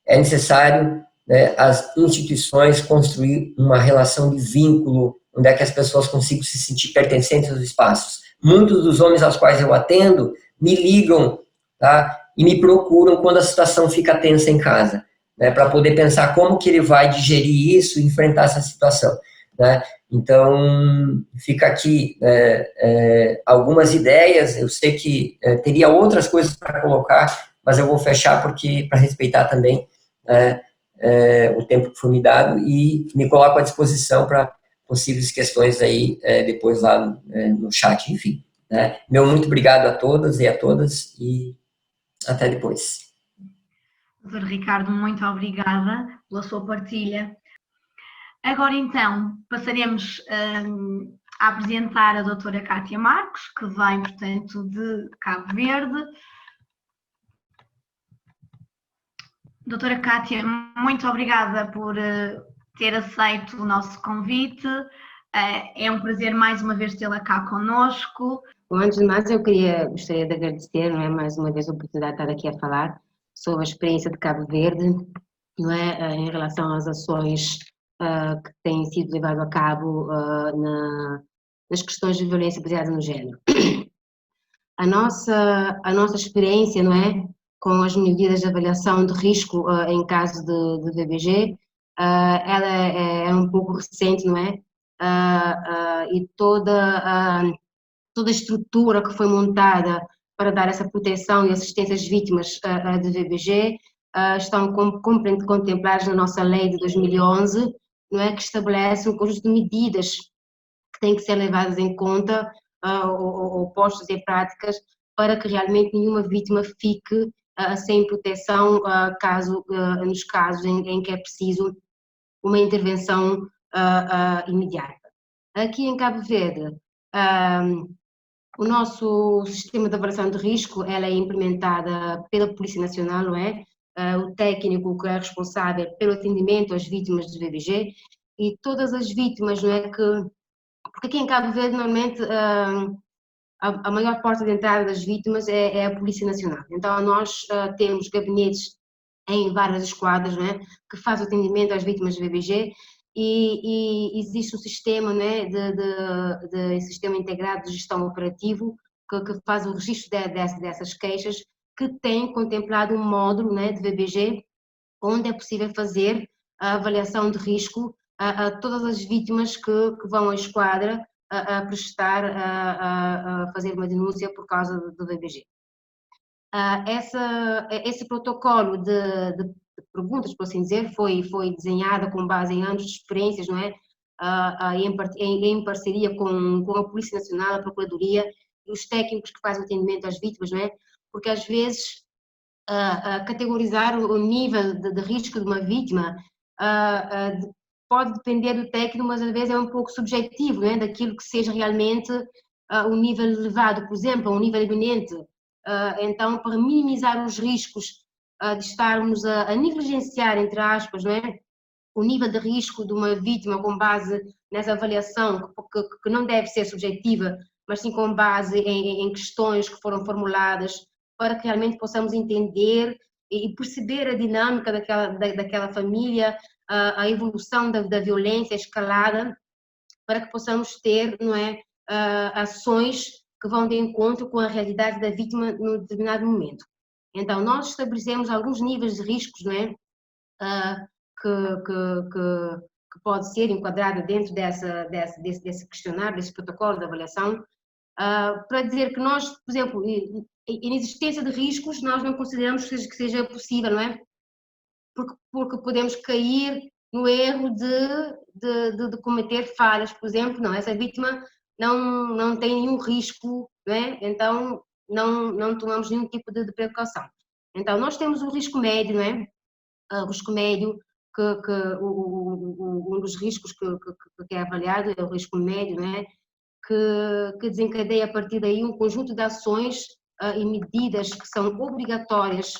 É necessário, né, as instituições construir uma relação de vínculo, onde é que as pessoas consigam se sentir pertencentes aos espaços. Muitos dos homens aos quais eu atendo me ligam, tá, e me procuram quando a situação fica tensa em casa, né, para poder pensar como que ele vai digerir isso e enfrentar essa situação, né. Então, fica aqui algumas ideias. Eu sei que teria outras coisas para colocar, mas eu vou fechar porque para respeitar também o tempo que foi me dado e me coloco à disposição para possíveis questões aí depois lá no chat, enfim. Né? Meu muito obrigado a todas e a todas e até depois. Doutor Ricardo, muito obrigada pela sua partilha. Agora então passaremos a apresentar a doutora Cátia Marcos, que vem, portanto, de Cabo Verde. Doutora Cátia, muito obrigada por ter aceito o nosso convite. É um prazer mais uma vez tê-la cá conosco. Bom, antes de mais, gostaria de agradecer, não é, mais uma vez a oportunidade de estar aqui a falar sobre a experiência de Cabo Verde, não é, em relação às ações que têm sido levadas a cabo nas questões de violência baseada no género. A nossa experiência, não é, com as medidas de avaliação de risco em caso de VBG, ela é um pouco recente, não é? E toda a estrutura que foi montada para dar essa proteção e assistência às vítimas de VBG estão contempladas na nossa lei de 2011, não é, que estabelece um conjunto de medidas que têm que ser levadas em conta ou postas em práticas para que realmente nenhuma vítima fique sem proteção nos casos em que é preciso uma intervenção imediata. Aqui em Cabo Verde, o nosso sistema de avaliação de risco ela é implementada pela Polícia Nacional, não é? O técnico que é responsável pelo atendimento às vítimas de VBG e todas as vítimas, não é, porque aqui em Cabo Verde normalmente a maior porta de entrada das vítimas é a Polícia Nacional. Então nós temos gabinetes em várias esquadras, não é, que faz o atendimento às vítimas de VBG e existe um sistema, né, de sistema integrado de gestão operativo que faz o registro dessas queixas, que tem contemplado um módulo, né, de VBG, onde é possível fazer a avaliação de risco a todas as vítimas que vão à esquadra a prestar, a fazer uma denúncia por causa do VBG. Esse protocolo de perguntas, por assim dizer, foi desenhada com base em anos de experiências, não é? Em parceria com a Polícia Nacional, a Procuradoria e os técnicos que fazem o atendimento às vítimas, não é? Porque às vezes categorizar o nível de risco de uma vítima pode depender do técnico, mas às vezes é um pouco subjetivo, não é? Daquilo que seja realmente um nível elevado, por exemplo, um nível iminente. Então, para minimizar os riscos de estarmos a negligenciar, entre aspas, não é, o nível de risco de uma vítima com base nessa avaliação, que não deve ser subjetiva, mas sim com base em questões que foram formuladas, para que realmente possamos entender e perceber a dinâmica daquela família, a evolução da violência escalada, para que possamos ter, não é, ações que vão de encontro com a realidade da vítima num determinado momento. Então, nós estabelecemos alguns níveis de riscos, não é, que pode ser enquadrado dentro desse questionário, desse protocolo de avaliação, para dizer que nós, por exemplo, em existência de riscos, nós não consideramos que seja possível, não é? Porque podemos cair no erro de cometer falhas, por exemplo, não, essa vítima não tem nenhum risco, não é? Então não tomamos nenhum tipo de precaução. Então nós temos o risco médio, não é? O risco médio, um dos riscos que é avaliado é o risco médio, não é? Que desencadeia a partir daí um conjunto de ações e medidas que são obrigatórias,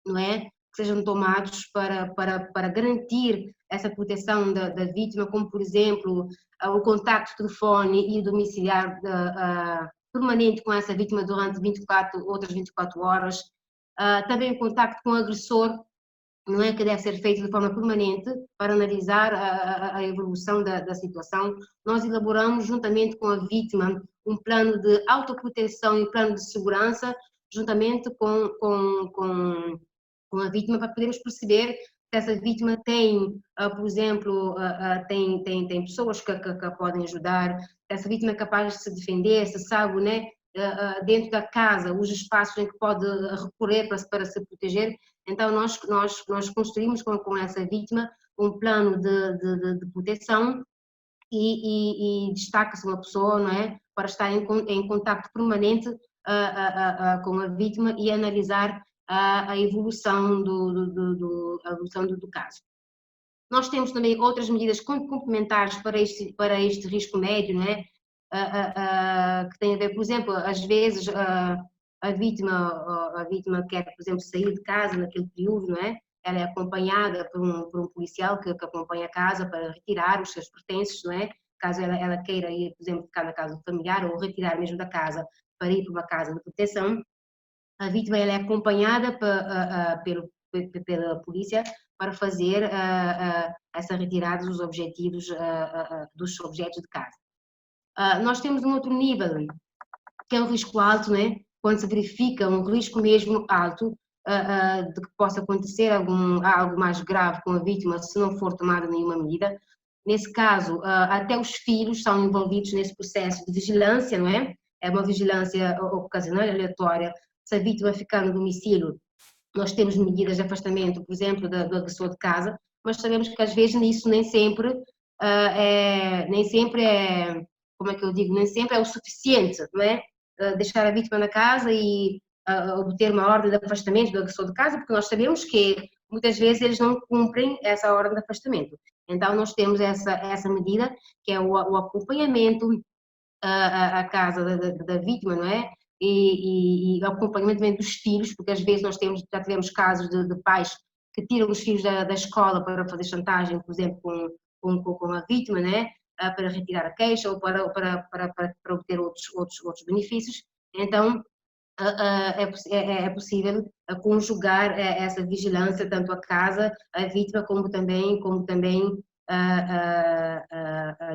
não é? Que sejam tomados para garantir essa proteção da vítima, como por exemplo o contacto telefone e domiciliar permanente com essa vítima durante outras 24 horas, também o contacto com o agressor, não é, que deve ser feito de forma permanente para analisar a evolução da situação. Nós elaboramos juntamente com a vítima um plano de autoproteção e plano de segurança, juntamente com a vítima, para podermos perceber se essa vítima tem, por exemplo, tem pessoas que podem ajudar, se essa vítima é capaz de se defender, se sabe, né, dentro da casa, os espaços em que pode recorrer para se proteger. Então nós construímos com essa vítima um plano de proteção e destaca-se uma pessoa, não é, para estar em contacto permanente com a vítima e analisar a evolução do caso. Nós temos também outras medidas complementares para este risco médio, não é? Que tem a ver, por exemplo, às vezes a vítima quer, por exemplo, sair de casa naquele período, não é? Ela é acompanhada por um policial que acompanha a casa para retirar os seus pertences, não é? Caso ela queira ir, por exemplo, ficar na casa do familiar ou retirar mesmo da casa para ir para uma casa de proteção, a vítima ela é acompanhada pela polícia para fazer essa retirada dos objetos de casa. Nós temos um outro nível, que é o risco alto, né? Quando se verifica um risco mesmo alto de que possa acontecer algo mais grave com a vítima se não for tomada nenhuma medida. Nesse caso, até os filhos são envolvidos nesse processo de vigilância, não é? É uma vigilância ocasional, aleatória. Se a vítima ficar no domicílio, nós temos medidas de afastamento, por exemplo, do agressor de casa, mas sabemos que às vezes nisso nem sempre como é que eu digo, nem sempre é o suficiente, não é? Deixar a vítima na casa e obter uma ordem de afastamento do agressor de casa, porque nós sabemos que muitas vezes eles não cumprem essa ordem de afastamento. Então nós temos essa medida, que é o acompanhamento à casa da vítima, não é? E o acompanhamento também dos filhos, porque às vezes já tivemos casos de pais que tiram os filhos da escola para fazer chantagem, por exemplo, com a vítima, né? Para retirar a queixa ou para obter outros benefícios. Então, é possível conjugar essa vigilância tanto à casa, à vítima, como também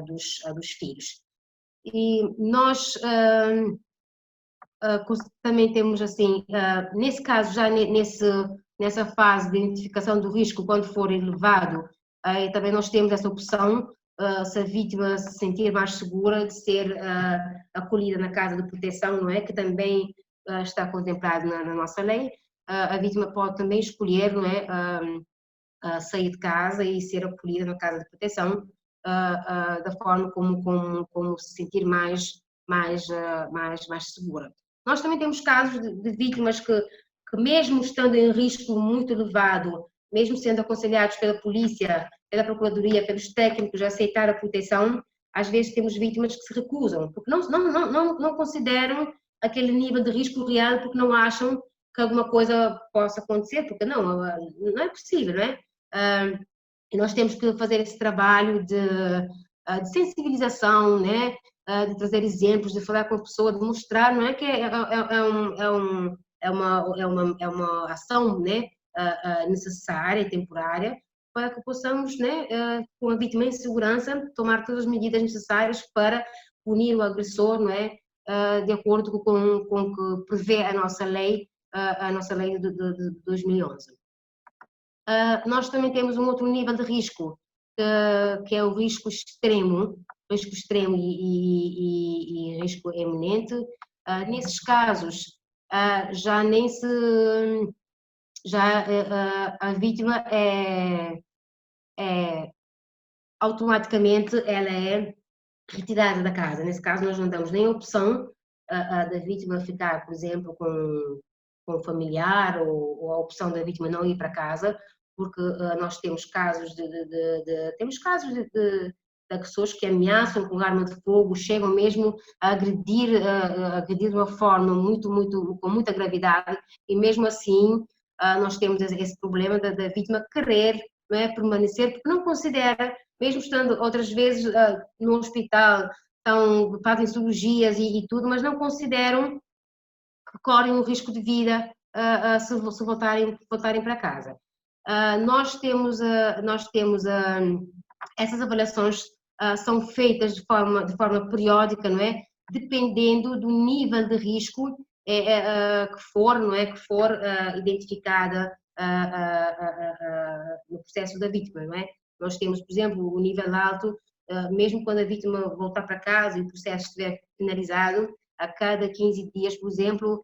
dos filhos. E nós também temos assim, nesse caso, já nessa fase de identificação do risco, quando for elevado, também nós temos essa opção, se a vítima se sentir mais segura de ser acolhida na casa de proteção, não é? Que também está contemplado na nossa lei. A vítima pode também escolher, não é? Sair de casa e ser acolhida na casa de proteção, da forma como se sentir mais segura. Nós também temos casos de vítimas que mesmo estando em risco muito elevado, mesmo sendo aconselhados pela polícia, pela procuradoria, pelos técnicos a aceitar a proteção, às vezes temos vítimas que se recusam, porque não consideram aquele nível de risco real, porque não acham que alguma coisa possa acontecer, porque não é possível, não é? E nós temos que fazer esse trabalho de sensibilização, né? De trazer exemplos, de falar com a pessoa, de mostrar, não é que é uma ação, né? Necessária e temporária para que possamos, né? Com a vítima em segurança, tomar todas as medidas necessárias para punir o agressor, não é? De acordo com o que prevê a nossa lei de 2011. Nós também temos um outro nível de risco, que é o risco extremo e risco eminente. Nesses casos, a vítima automaticamente ela é retirada da casa. Nesse caso, nós não damos nem a opção da vítima ficar, por exemplo, com um familiar ou a opção da vítima não ir para casa, porque nós temos casos de agressores que ameaçam com arma de fogo, chegam mesmo a agredir de uma forma com muita gravidade, e mesmo assim nós temos esse problema da vítima querer, não é, permanecer, porque não considera, mesmo estando outras vezes no hospital, fazem cirurgias e tudo, mas não consideram que correm o risco de vida se voltarem para casa. Nós temos essas avaliações são feitas de forma periódica, não é? Dependendo do nível de risco que for identificada no processo da vítima, não é? Nós temos, por exemplo, o nível alto, mesmo quando a vítima voltar para casa e o processo estiver finalizado, a cada 15 dias, por exemplo,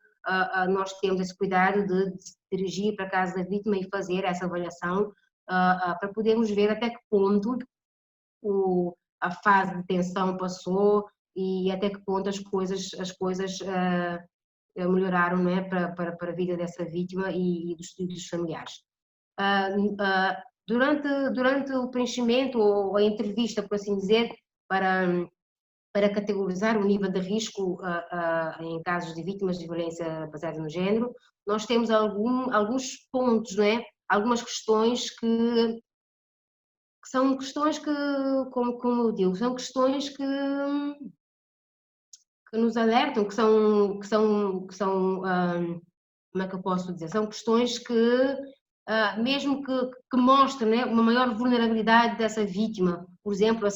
nós temos esse cuidado de dirigir para a casa da vítima e fazer essa avaliação para podermos ver até que ponto a fase de tensão passou e até que ponto as coisas melhoraram, não é, para a vida dessa vítima e dos familiares. Durante o preenchimento ou a entrevista, por assim dizer, para categorizar o nível de risco em casos de vítimas de violência baseada no género, nós temos alguns pontos, não é? Algumas questões que são questões que, como eu digo, são questões que nos alertam, que são como é que eu posso dizer? São questões que, mesmo que mostram, né, uma maior vulnerabilidade dessa vítima, por exemplo, a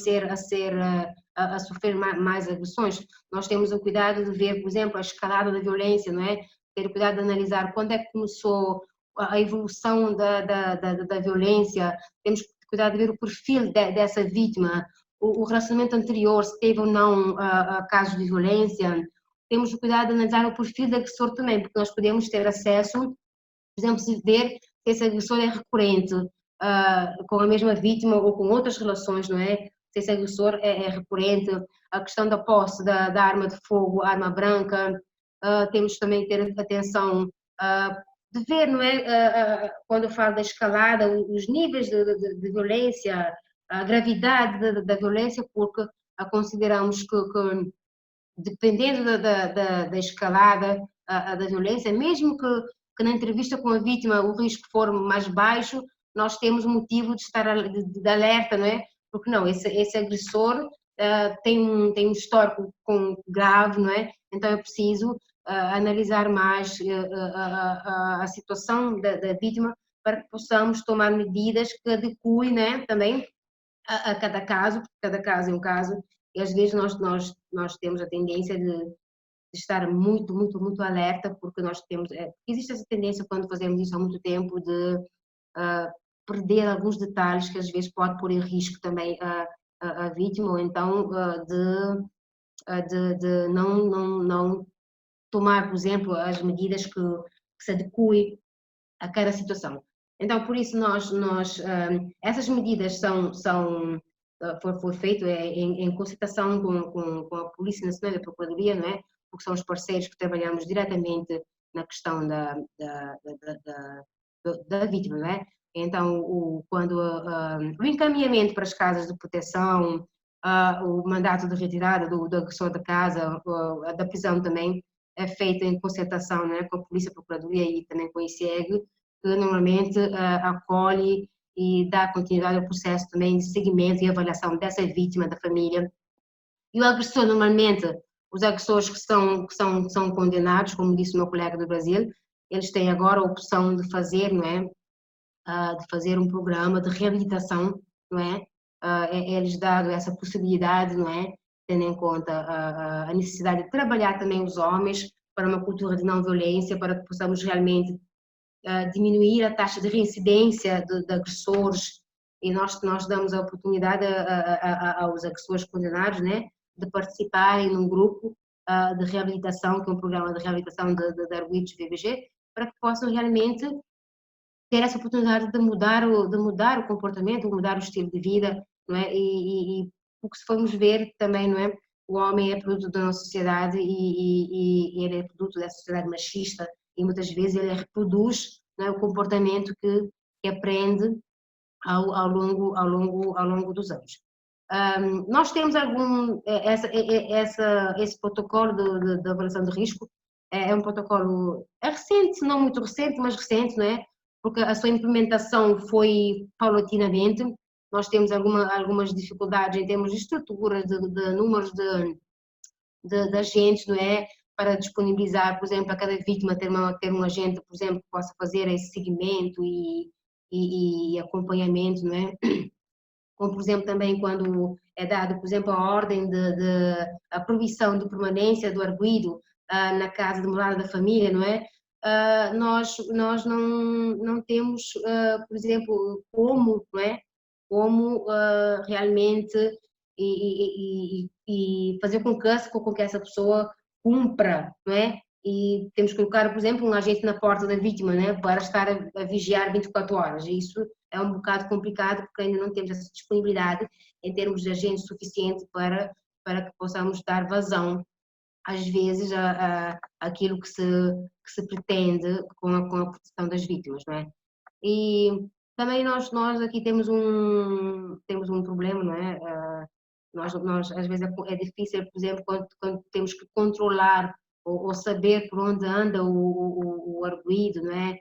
sofrer mais agressões. Nós temos o cuidado de ver, por exemplo, a escalada da violência, não é? Ter o cuidado de analisar quando é que começou a evolução da violência, temos cuidado de ver o perfil dessa vítima, o relacionamento anterior, se teve ou não casos de violência. Temos o cuidado de analisar o perfil do agressor também, porque nós podemos ter acesso, por exemplo, se ver se esse agressor é recorrente com a mesma vítima ou com outras relações, não é? Se esse agressor é recorrente, a questão da posse da arma de fogo, arma branca, temos também que ter atenção de ver, não é? Quando eu falo da escalada, os níveis de violência, a gravidade da violência, porque consideramos que dependendo da escalada da violência, mesmo que na entrevista com a vítima o risco for mais baixo, nós temos motivo de estar de alerta, não é? Porque não, esse agressor tem um histórico grave, não é? Então é preciso analisar mais a situação da vítima para que possamos tomar medidas que adequem, né, também a cada caso, porque cada caso é um caso, e às vezes nós temos a tendência de estar muito, muito, muito alerta, porque nós temos, existe essa tendência quando fazemos isso há muito tempo de perder alguns detalhes que às vezes pode pôr em risco também a vítima, ou então de não tomar, por exemplo, as medidas que se adequem a cada situação. Então, por isso, essas medidas foi feito em concertação com a Polícia Nacional e a Procuradoria, não é? Porque são os parceiros que trabalhamos diretamente na questão da vítima, não é? Então, o encaminhamento para as casas de proteção, o mandato de retirada do agressor da casa, da prisão também, é feito em concertação, né, com a Polícia, a Procuradoria e também com o ICEG, que normalmente acolhe e dá continuidade ao processo também de seguimento e avaliação dessa vítima, da família. E o agressor, normalmente, os agressores que são condenados, como disse o meu colega do Brasil, eles têm agora a opção de fazer, não é? De fazer um programa de reabilitação, não é? É-lhes dado essa possibilidade, não é? Tendo em conta a necessidade de trabalhar também os homens para uma cultura de não violência, para que possamos realmente diminuir a taxa de reincidência de agressores, e nós damos a oportunidade aos agressores condenados, né, de participarem num grupo de reabilitação, que é um programa de reabilitação da Arguidos VBG, para que possam realmente ter essa oportunidade de mudar o comportamento, mudar o estilo de vida, não é? E o que se formos ver também, não é? O homem é produto da nossa sociedade e ele é produto dessa sociedade machista, e muitas vezes ele reproduz, não é, o comportamento que aprende ao longo dos anos. Nós temos esse protocolo de avaliação de risco, é um protocolo recente, não muito recente, mas recente, não é? Porque a sua implementação foi paulatinamente. Nós temos algumas dificuldades em termos de estrutura, de números de agentes, não é? Para disponibilizar, por exemplo, a cada vítima ter um agente, por exemplo, que possa fazer esse seguimento e acompanhamento, não é? Como, por exemplo, também quando é dado, por exemplo, a ordem a proibição de permanência do arguido na casa de morada da família, não é? Nós não temos, por exemplo, como, não é? Como realmente e fazer com que essa pessoa cumpra, não é? e temos que colocar, por exemplo, um agente na porta da vítima, né, para estar a vigiar 24 horas. E isso é um bocado complicado porque ainda não temos essa disponibilidade em termos de agentes suficiente para que possamos dar vazão, às vezes, aquilo que se pretende com a proteção das vítimas, não é? E também nós aqui temos um problema, não é? Nós às vezes é difícil, por exemplo, quando temos que controlar ou saber por onde anda o arguido, não é?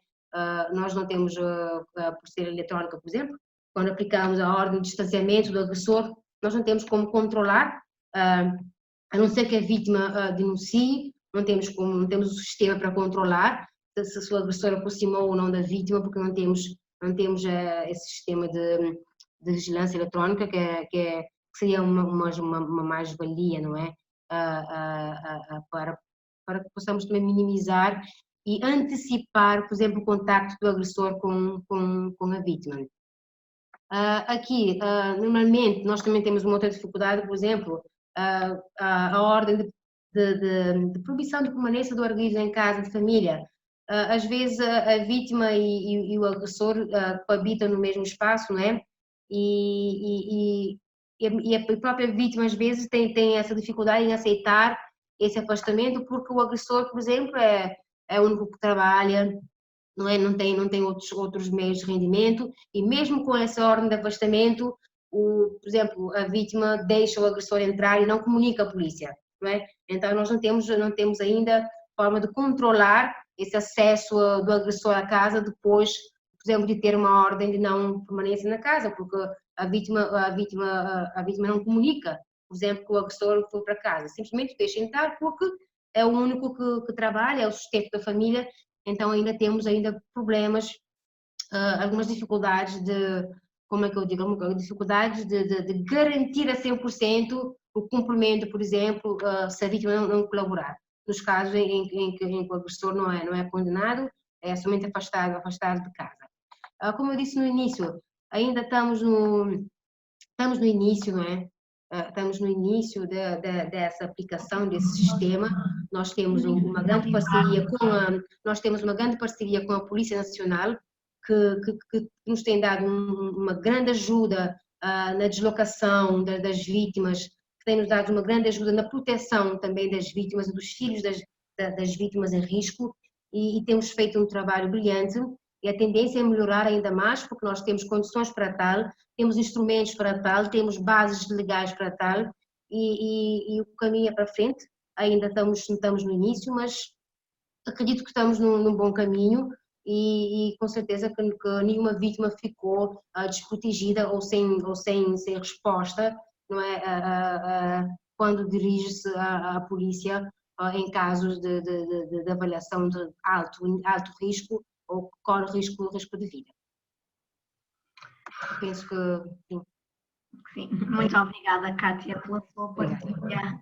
Nós não temos pulseira eletrónica, por exemplo, quando aplicamos a ordem de distanciamento do agressor, nós não temos como controlar, a não ser que a vítima denuncie, não temos o sistema para controlar se o agressor aproximou ou não da vítima, porque não temos esse sistema de vigilância eletrónica que seria uma mais-valia, não é? Para que possamos também minimizar e antecipar, por exemplo, o contacto do agressor com a vítima. Aqui, normalmente, nós também temos uma outra dificuldade, por exemplo, a ordem de proibição de permanência do arguido em casa de família. Às vezes a vítima e o agressor coabitam no mesmo espaço, não é? E a própria vítima às vezes tem essa dificuldade em aceitar esse afastamento porque o agressor, por exemplo, é o único que trabalha, não é? Não tem outros meios de rendimento e mesmo com essa ordem de afastamento, por exemplo, a vítima deixa o agressor entrar e não comunica à polícia, não é? Então nós não temos ainda forma de controlar esse acesso do agressor à casa depois, por exemplo, de ter uma ordem de não permanência na casa, porque a vítima não comunica, por exemplo, que o agressor foi para casa, simplesmente deixa entrar porque é o único que trabalha, é o sustento da família, então ainda temos problemas, algumas dificuldades como é que eu digo, dificuldades de garantir a 100% o cumprimento, por exemplo, se a vítima não colaborar. Nos casos em que o agressor não é condenado, é somente afastado de casa. Como eu disse no início, ainda estamos no início, não é? Estamos no início dessa aplicação desse sistema. Nós temos uma grande parceria com a Polícia Nacional, que nos tem dado uma grande ajuda na deslocação das vítimas, que tem nos dado uma grande ajuda na proteção também das vítimas e dos filhos das vítimas em risco, e temos feito um trabalho brilhante, e a tendência é melhorar ainda mais, porque nós temos condições para tal, temos instrumentos para tal, temos bases legais para tal, e o caminho é para frente. Ainda estamos no início, mas acredito que estamos num bom caminho, e com certeza que nenhuma vítima ficou desprotegida ou sem resposta, não é? Quando dirige-se à polícia em casos de avaliação de alto risco ou que corre risco de vida. Eu penso que sim. Sim, muito obrigada, Kátia, pela sua partilha.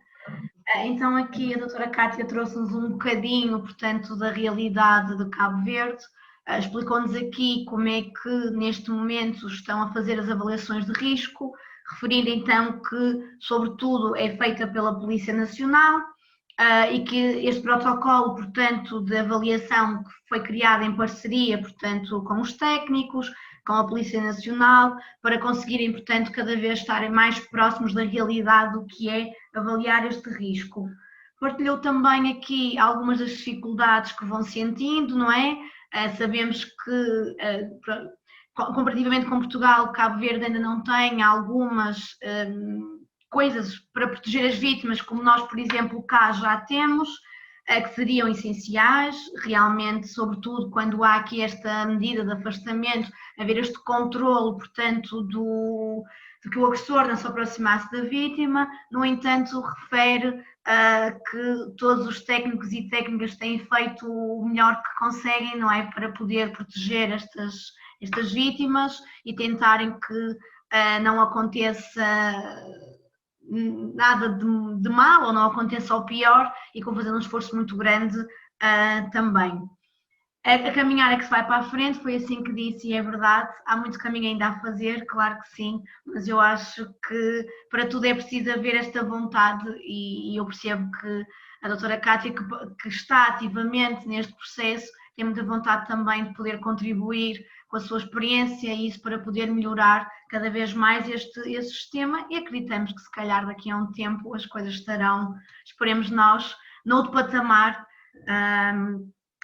Então aqui a doutora Kátia trouxe-nos um bocadinho, portanto, da realidade de Cabo Verde, explicou-nos aqui como é que neste momento estão a fazer as avaliações de risco, referindo então que, sobretudo, é feita pela Polícia Nacional e que este protocolo, portanto, de avaliação que foi criado em parceria, portanto, com os técnicos, com a Polícia Nacional, para conseguirem, portanto, cada vez estarem mais próximos da realidade do que é avaliar este risco. Partilhou também aqui algumas das dificuldades que vão sentindo, não é? Sabemos que, comparativamente com Portugal, Cabo Verde ainda não tem algumas coisas para proteger as vítimas, como nós, por exemplo, cá já temos, que seriam essenciais, realmente, sobretudo quando há aqui esta medida de afastamento, haver este controle, portanto, de que o agressor não se aproximasse da vítima. No entanto, refere que todos os técnicos e técnicas têm feito o melhor que conseguem, não é, para poder proteger estas vítimas e tentarem que não aconteça nada de mal ou não aconteça o pior, e com fazer um esforço muito grande também. A caminhar é que se vai para a frente, foi assim que disse, e é verdade, há muito caminho ainda a fazer, claro que sim, mas eu acho que para tudo é preciso haver esta vontade, e eu percebo que a doutora Kátia, que está ativamente neste processo, tem muita vontade também de poder contribuir com a sua experiência e isso para poder melhorar cada vez mais este sistema, e acreditamos que se calhar daqui a um tempo as coisas estarão, esperemos nós, noutro patamar,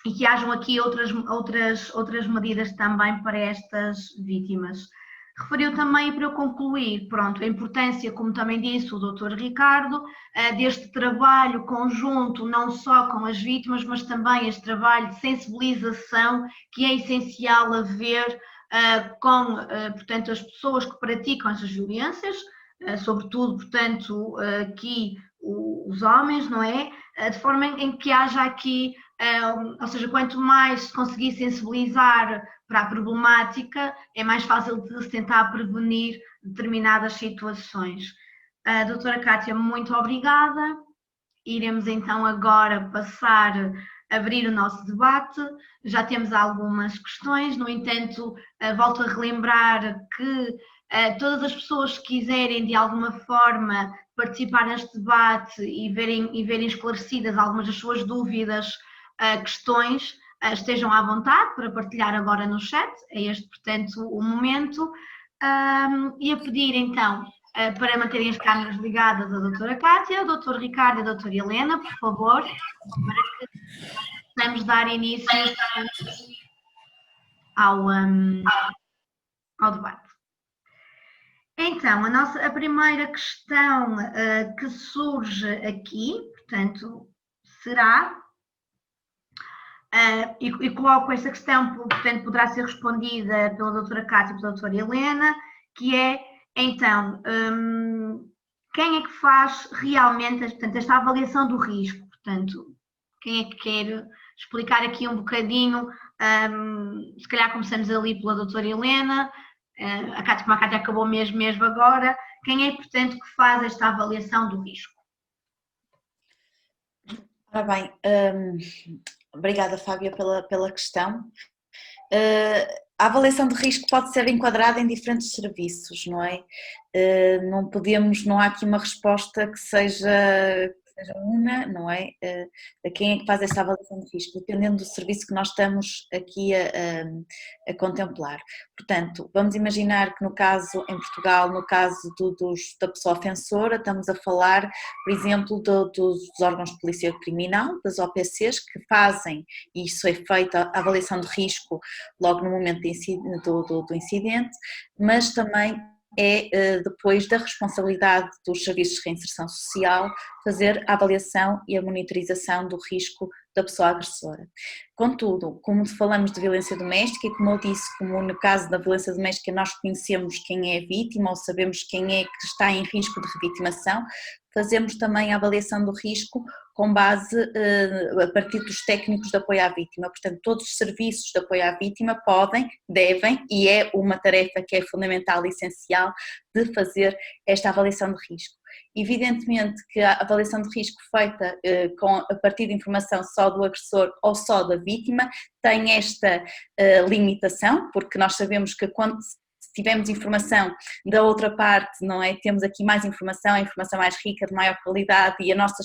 e que hajam aqui outras medidas também para estas vítimas. Referiu também, para eu concluir, pronto, a importância, como também disse o Dr. Ricardo, deste trabalho conjunto, não só com as vítimas, mas também este trabalho de sensibilização que é essencial haver com, portanto, as pessoas que praticam essas violências, sobretudo, portanto, aqui os homens, não é? De forma em que haja aqui, ou seja, quanto mais se conseguir sensibilizar para a problemática, é mais fácil de se tentar prevenir determinadas situações. Doutora Kátia, muito obrigada. Iremos então agora passar a abrir o nosso debate. Já temos algumas questões, no entanto, volto a relembrar que todas as pessoas que quiserem de alguma forma participar neste debate e verem esclarecidas algumas das suas dúvidas, questões, estejam à vontade para partilhar agora no chat. É este, portanto, o momento. E a pedir então para manterem as câmaras ligadas a doutora Kátia, ao doutor Ricardo e a doutora Helena, por favor, para que possamos dar início ao debate. Então, a primeira questão que surge aqui, portanto, será, e coloco esta questão, portanto, poderá ser respondida pela doutora Kátia e pela doutora Helena, que é, então, quem é que faz realmente, portanto, esta avaliação do risco? Portanto, quem é que quer explicar aqui um bocadinho, se calhar começamos ali pela doutora Helena, a Kátia, como a Kátia acabou mesmo agora, quem é, portanto, que faz esta avaliação do risco? Ora bem, obrigada, Fábia, pela questão. A avaliação de risco pode ser enquadrada em diferentes serviços, não é? Não há aqui uma resposta que seja uma, não é? A quem é que faz esta avaliação de risco, dependendo do serviço que nós estamos aqui a contemplar. Portanto, vamos imaginar que no caso, em Portugal, no caso da pessoa ofensora, estamos a falar, por exemplo, dos órgãos de polícia criminal, das OPCs, que fazem, e isso é feito, a avaliação de risco logo no momento do incidente, mas também depois da responsabilidade dos serviços de reinserção social fazer a avaliação e a monitorização do risco da pessoa agressora. Contudo, como falamos de violência doméstica, e como eu disse, como no caso da violência doméstica nós conhecemos quem é a vítima ou sabemos quem é que está em risco de revitimação, fazemos também a avaliação do risco com base a partir dos técnicos de apoio à vítima. Portanto, todos os serviços de apoio à vítima podem, devem, e é uma tarefa que é fundamental e essencial de fazer esta avaliação de risco. Evidentemente que a avaliação de risco feita a partir de informação só do agressor ou só da vítima tem esta limitação, porque nós sabemos que quando tivermos informação da outra parte, não é? Temos aqui mais informação, a informação mais rica, de maior qualidade, e o nosso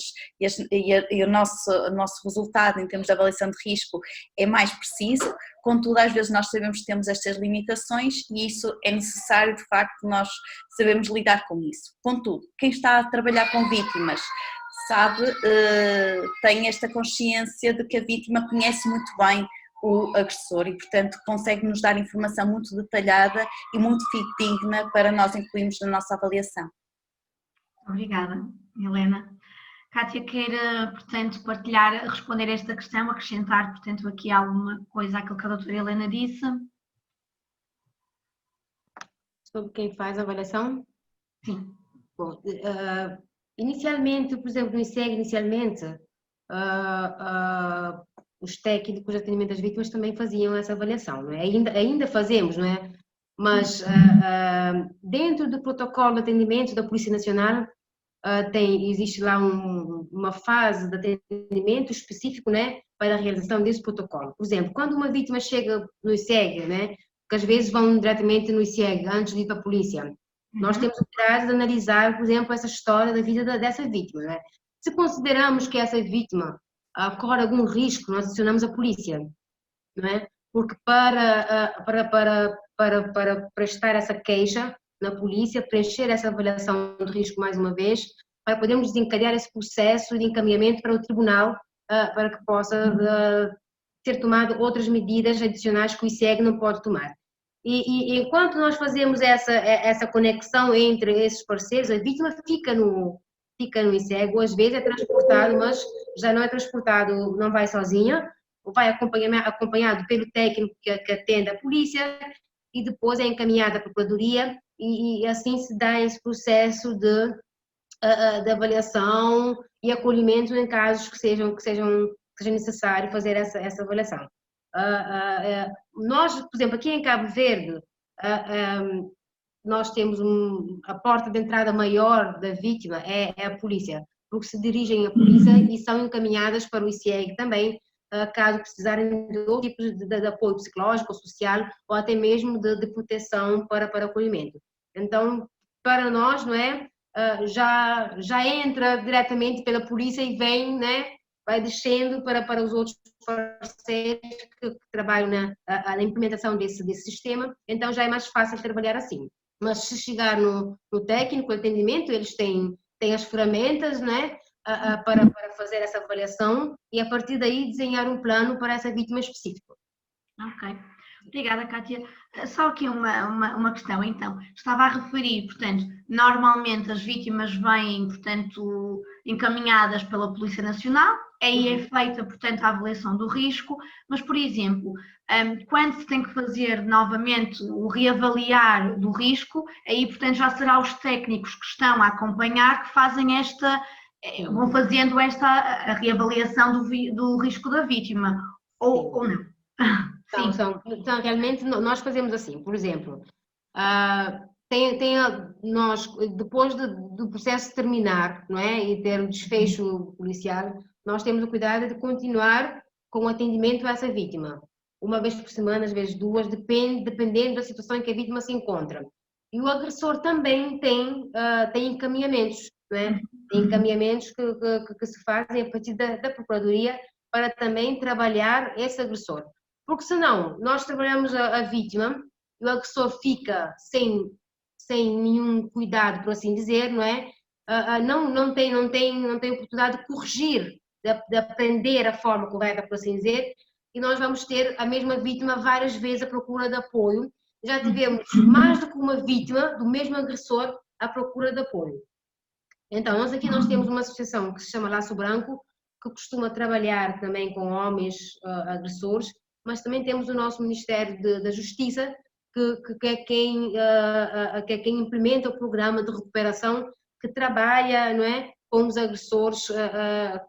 resultado em termos de avaliação de risco é mais preciso. Contudo, às vezes nós sabemos que temos estas limitações e isso é necessário, de facto, nós sabemos lidar com isso. Contudo, quem está a trabalhar com vítimas sabe, tem esta consciência de que a vítima conhece muito bem o agressor e, portanto, consegue nos dar informação muito detalhada e muito fidedigna para nós incluirmos na nossa avaliação. Obrigada, Helena. Kátia, quer, portanto, responder a esta questão, acrescentar, portanto, aqui alguma coisa àquilo que a doutora Helena disse? Sobre quem faz a avaliação? Sim. Bom, inicialmente, por exemplo, no ICEG, os técnicos de atendimento às vítimas também faziam essa avaliação, não é? Ainda fazemos, não é? Mas dentro do protocolo de atendimento da Polícia Nacional existe lá uma fase de atendimento específico, né, para a realização desse protocolo. Por exemplo, quando uma vítima chega no ICEG, né, que às vezes vão diretamente no ICEG antes de ir para a polícia, nós temos o cuidado de analisar, por exemplo, essa história da vida dessa vítima, né? Se consideramos que essa vítima corre algum risco, nós acionamos a polícia, não é? Porque para prestar essa queixa na polícia, preencher essa avaliação de risco mais uma vez, para podermos desencadear esse processo de encaminhamento para o tribunal, para que possa ser tomado outras medidas adicionais que o ICEG não pode tomar. E enquanto nós fazemos essa conexão entre esses parceiros, a vítima fica no ICEG, ou às vezes é transportado, mas já não é transportado, não vai sozinha, vai acompanhado pelo técnico que atende a polícia, e depois é encaminhada à procuradoria, e assim se dá esse processo de avaliação e acolhimento em casos que seja necessário fazer essa avaliação. Nós, por exemplo, aqui em Cabo Verde, nós temos a porta de entrada maior da vítima é a polícia, porque se dirigem à polícia e são encaminhadas para o ICEG também, caso precisarem de outro tipo de apoio psicológico, social, ou até mesmo de proteção para acolhimento. Então, para nós, não é, já entra diretamente pela polícia e vem, né, vai descendo para os outros parceiros que trabalham na implementação desse sistema, então já é mais fácil trabalhar assim. Mas se chegar no técnico, atendimento, eles têm as ferramentas, né, para fazer essa avaliação e a partir daí desenhar um plano para essa vítima específica. Ok. Obrigada, Kátia. Só aqui uma questão, então. Estava a referir, portanto, normalmente as vítimas vêm, portanto, encaminhadas pela Polícia Nacional, aí é feita, portanto, a avaliação do risco, mas, por exemplo, quando se tem que fazer novamente o reavaliar do risco, aí, portanto, já será os técnicos que estão a acompanhar que fazem vão fazendo a reavaliação do risco da vítima, ou não? Então, realmente, nós fazemos assim, por exemplo, nós, depois do processo terminar, não é, e ter um desfecho policial, nós temos o cuidado de continuar com o atendimento a essa vítima, uma vez por semana, às vezes duas, dependendo da situação em que a vítima se encontra. E o agressor também tem encaminhamentos, não é? Tem encaminhamentos que se fazem a partir da Procuradoria para também trabalhar esse agressor. Porque senão, nós trabalhamos a vítima e o agressor fica sem nenhum cuidado, por assim dizer, não é? Não tem oportunidade de corrigir, de aprender a forma correta, por assim dizer, e nós vamos ter a mesma vítima várias vezes à procura de apoio. Já tivemos mais do que uma vítima do mesmo agressor à procura de apoio. Então, nós temos uma associação que se chama Laço Branco, que costuma trabalhar também com homens agressores, mas também temos o nosso Ministério da Justiça, que é quem implementa o programa de recuperação, que trabalha, não é, com os agressores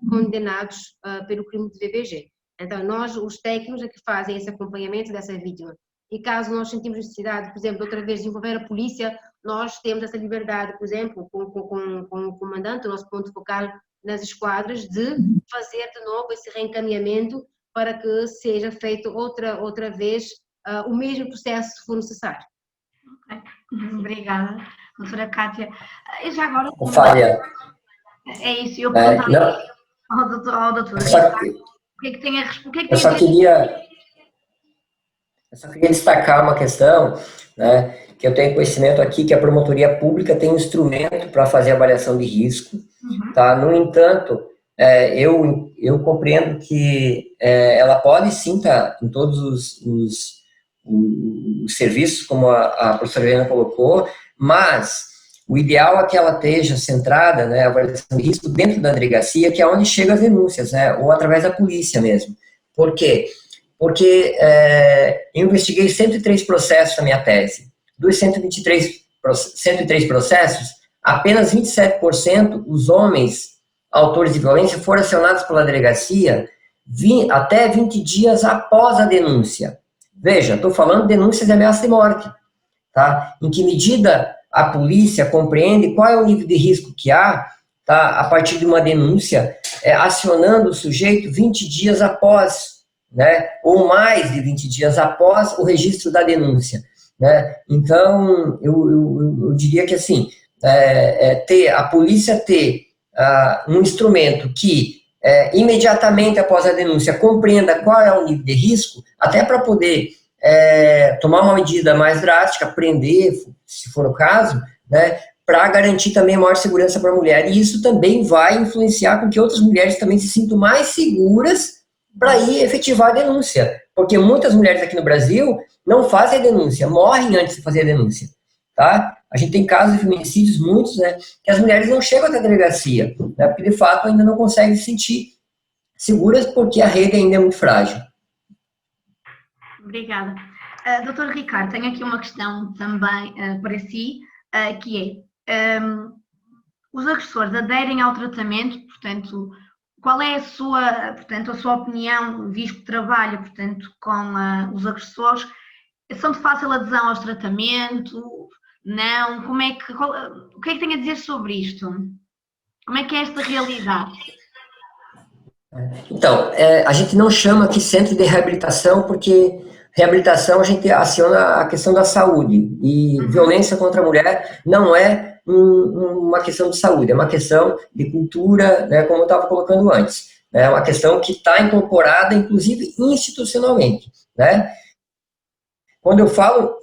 condenados pelo crime de VBG. Então, nós, os técnicos, é que fazem esse acompanhamento dessa vítima. E caso nós sentimos necessidade, por exemplo, outra vez de envolver a polícia, nós temos essa liberdade, por exemplo, com o comandante, o nosso ponto focal nas esquadras, de fazer de novo esse reencaminhamento para que seja feito outra vez o mesmo processo se for necessário. Okay. Obrigada, doutora Kátia. E já agora... Fábia. É isso, eu perguntava ao doutor. O que é que tem a responder? Eu só queria destacar uma questão, né, que eu tenho conhecimento aqui que a promotoria pública tem um instrumento para fazer avaliação de risco, tá? No entanto, eu compreendo que ela pode sim estar em todos os serviços, como a professora Helena colocou, mas o ideal é que ela esteja centrada, né, a avaliação de risco dentro da delegacia, que é onde chegam as denúncias, né, ou através da polícia mesmo. Por quê? Porque eu investiguei 103 processos na minha tese. Dos 103 processos, apenas 27% os homens autores de violência foram acionados pela delegacia até 20 dias após a denúncia. Veja, estou falando de denúncias de ameaça de morte. Tá? Em que medida a polícia compreende qual é o nível de risco que há, tá? A partir de uma denúncia, acionando o sujeito 20 dias após, né? Ou mais de 20 dias após o registro da denúncia. Né? Então, eu diria que assim, a polícia ter um instrumento que imediatamente após a denúncia compreenda qual é o nível de risco, até para poder tomar uma medida mais drástica, prender, se for o caso, né, para garantir também maior segurança para a mulher. E isso também vai influenciar com que outras mulheres também se sintam mais seguras para ir efetivar a denúncia. Porque muitas mulheres aqui no Brasil não fazem a denúncia, morrem antes de fazer a denúncia. Tá? A gente tem casos de feminicídios, muitos, né, que as mulheres não chegam até a delegacia, né, porque de fato ainda não conseguem se sentir seguras porque a rede ainda é muito frágil. Obrigada. Doutor Ricardo, tenho aqui uma questão também para si, que é, os agressores aderem ao tratamento, portanto, qual é a sua opinião, visto que trabalha, portanto, com os agressores, são de fácil adesão aos tratamentos? Não? O que é que tem a dizer sobre isto? Como é que é esta realidade? Então, a gente não chama aqui centro de reabilitação porque reabilitação a gente aciona a questão da saúde e violência contra a mulher não é uma questão de saúde, é uma questão de cultura, né, como eu estava colocando antes. É uma questão que está incorporada, inclusive, institucionalmente, né? Quando eu falo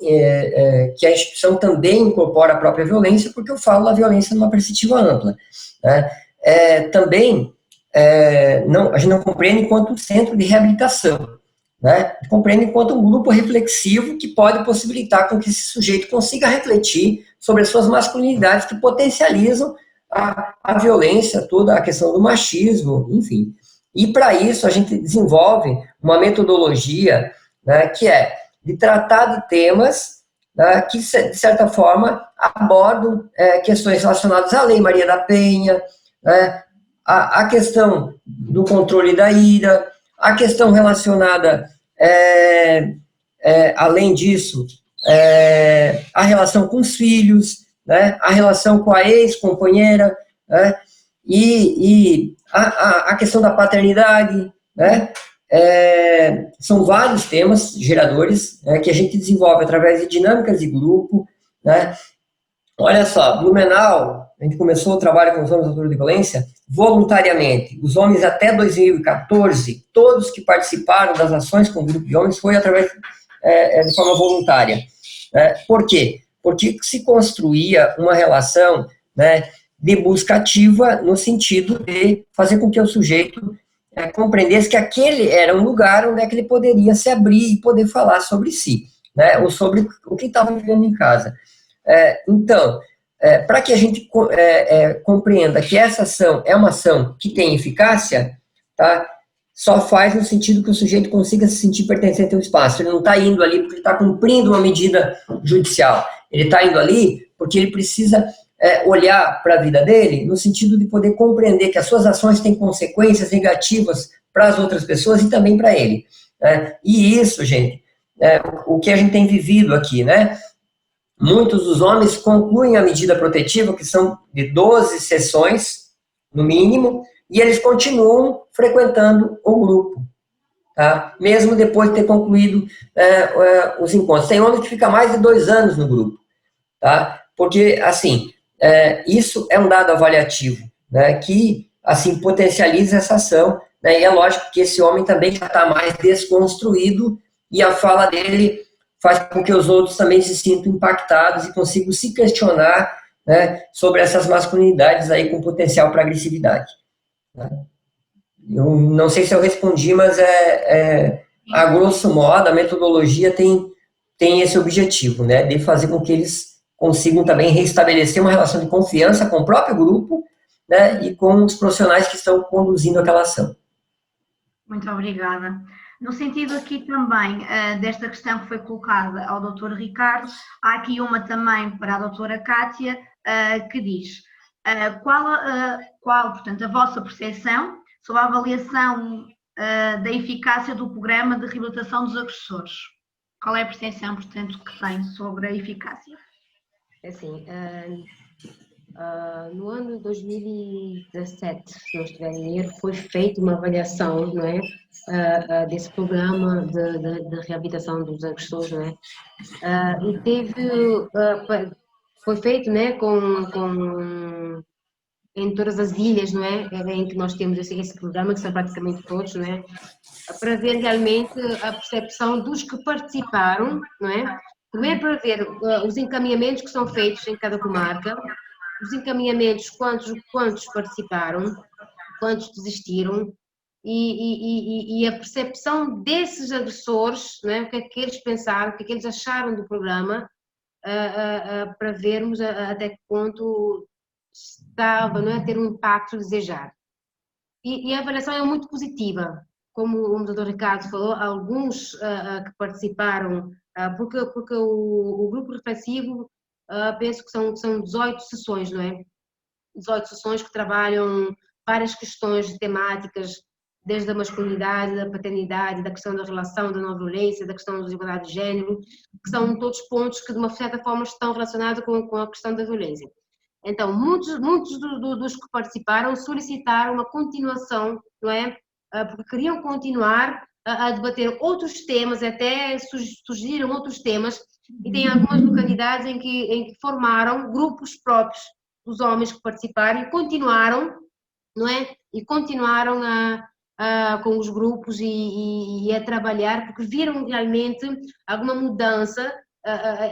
que a instituição também incorpora a própria violência, porque eu falo da violência numa perspectiva ampla, né? Também a gente não compreende enquanto centro de reabilitação, né? Compreende enquanto um grupo reflexivo que pode possibilitar com que esse sujeito consiga refletir sobre as suas masculinidades que potencializam a violência, toda a questão do machismo, enfim. E para isso a gente desenvolve uma metodologia, né, que é de tratar de temas, né, que, de certa forma, abordam questões relacionadas à Lei Maria da Penha, né, a questão do controle da ira, a questão relacionada, além disso, a relação com os filhos, né, a relação com a ex-companheira, né, e a questão da paternidade, né, são vários temas geradores que a gente desenvolve através de dinâmicas de grupo, né. Olha só, Blumenau, a gente começou o trabalho com os homens autores de violência voluntariamente. Os homens até 2014, todos que participaram das ações com o grupo de homens foi através de forma voluntária. Por quê? Porque se construía uma relação, né, de busca ativa no sentido de fazer com que o sujeito compreendesse que aquele era um lugar onde é que ele poderia se abrir e poder falar sobre si, né, ou sobre o que estava vivendo em casa. Então, para que a gente compreenda que essa ação é uma ação que tem eficácia, tá, só faz no sentido que o sujeito consiga se sentir pertencente ao espaço. Ele não está indo ali porque está cumprindo uma medida judicial. Ele está indo ali porque ele precisa olhar para a vida dele no sentido de poder compreender que as suas ações têm consequências negativas para as outras pessoas e também para ele. E isso, gente, o que a gente tem vivido aqui, né? Muitos dos homens concluem a medida protetiva, que são de 12 sessões, no mínimo, e eles continuam frequentando o grupo, tá? Mesmo depois de ter concluído os encontros. Tem homens que ficam mais de 2 anos no grupo, tá? Porque, assim, isso é um dado avaliativo, né, que, assim, potencializa essa ação, né, e é lógico que esse homem também já está mais desconstruído e a fala dele faz com que os outros também se sintam impactados e consigam se questionar, né, sobre essas masculinidades aí com potencial para agressividade. Né? Eu não sei se eu respondi, mas a grosso modo, a metodologia tem esse objetivo, né, de fazer com que eles consigam também restabelecer uma relação de confiança com o próprio grupo, né, e com os profissionais que estão conduzindo aquela ação. Muito obrigada. No sentido aqui também desta questão que foi colocada ao Dr. Ricardo, há aqui uma também para a doutora Cátia, que diz qual, portanto, a vossa percepção sobre a avaliação da eficácia do programa de reabilitação dos agressores? Qual é a percepção, portanto, que tem sobre a eficácia? Assim, no ano de 2017, se não estiver em erro, foi feita uma avaliação, não é, desse programa de reabilitação dos agressores, não é, e foi feito, né, com em todas as ilhas, não é? Em que nós temos esse programa, que são praticamente todos, não é? Para ver realmente a percepção dos que participaram, não é? Primeiro para ver os encaminhamentos que são feitos em cada comarca, os encaminhamentos, quantos participaram, quantos desistiram, e a percepção desses agressores, não é? O que é que eles pensaram, o que é que eles acharam do programa, para vermos até que ponto estava, não é, a ter um impacto desejado. E a avaliação é muito positiva, como o moderador Ricardo falou, alguns que participaram, porque o grupo reflexivo, penso que são 18 sessões, não é? 18 sessões que trabalham várias questões temáticas, desde a masculinidade, da paternidade, da questão da relação, da não violência, da questão da desigualdade de género, que são todos pontos que de uma certa forma estão relacionados com a questão da violência. Então, muitos dos que participaram solicitaram uma continuação, não é? Porque queriam continuar a debater outros temas, até sugeriram outros temas, e tem algumas localidades em que formaram grupos próprios dos homens que participaram e continuaram, não é? E continuaram com os grupos e a trabalhar, porque viram realmente alguma mudança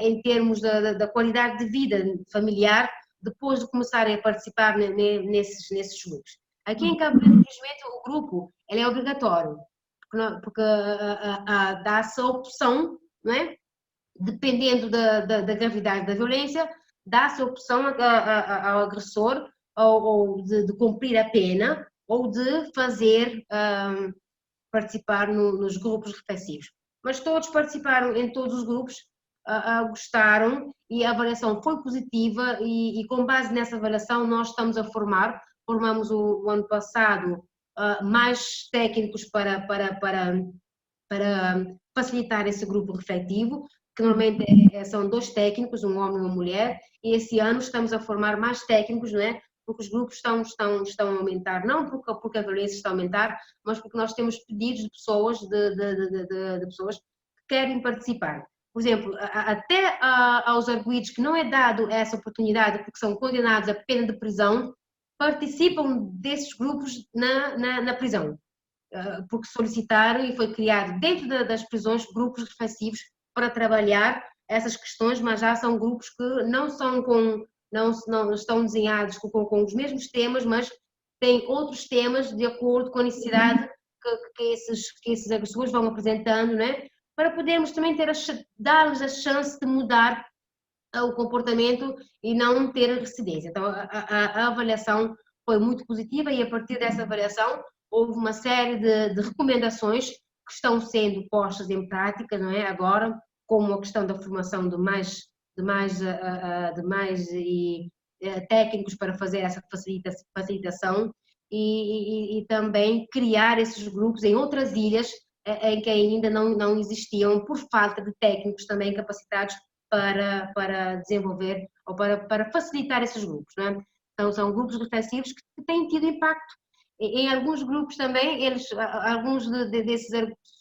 em termos da qualidade de vida familiar, depois de começarem a participar nesses grupos. Aqui em Cabo Verde, infelizmente, o grupo ele é obrigatório, porque dá-se a opção, não é? Dependendo da gravidade da violência, dá-se a opção ao agressor ou de cumprir a pena ou de fazer participar nos grupos reflexivos. Mas todos participaram em todos os grupos, gostaram e a avaliação foi positiva e com base nessa avaliação nós estamos a formamos o ano passado mais técnicos para facilitar esse grupo refletivo, que normalmente são 2 técnicos, um homem e uma mulher, e esse ano estamos a formar mais técnicos, não é? Porque os grupos estão a aumentar, não porque a violência está a aumentar, mas porque nós temos pedidos de pessoas, de pessoas que querem participar. Por exemplo, até aos arguidos que não é dado essa oportunidade porque são condenados a pena de prisão, participam desses grupos na prisão, porque solicitaram e foi criado dentro das prisões grupos reflexivos para trabalhar essas questões, mas já são grupos que não estão desenhados com os mesmos temas, mas têm outros temas de acordo com a necessidade que esses agressores vão apresentando, né? Para podermos também dar-lhes a chance de mudar o comportamento e não ter recidência. Então, a avaliação foi muito positiva e a partir dessa avaliação houve uma série de recomendações que estão sendo postas em prática, não é? Agora, como a questão da formação de mais técnicos para fazer essa facilitação e também criar esses grupos em outras ilhas em que ainda não existiam por falta de técnicos também capacitados para desenvolver ou para facilitar esses grupos, não é? Então, são grupos reflexivos que têm tido impacto. Em alguns grupos também, alguns desses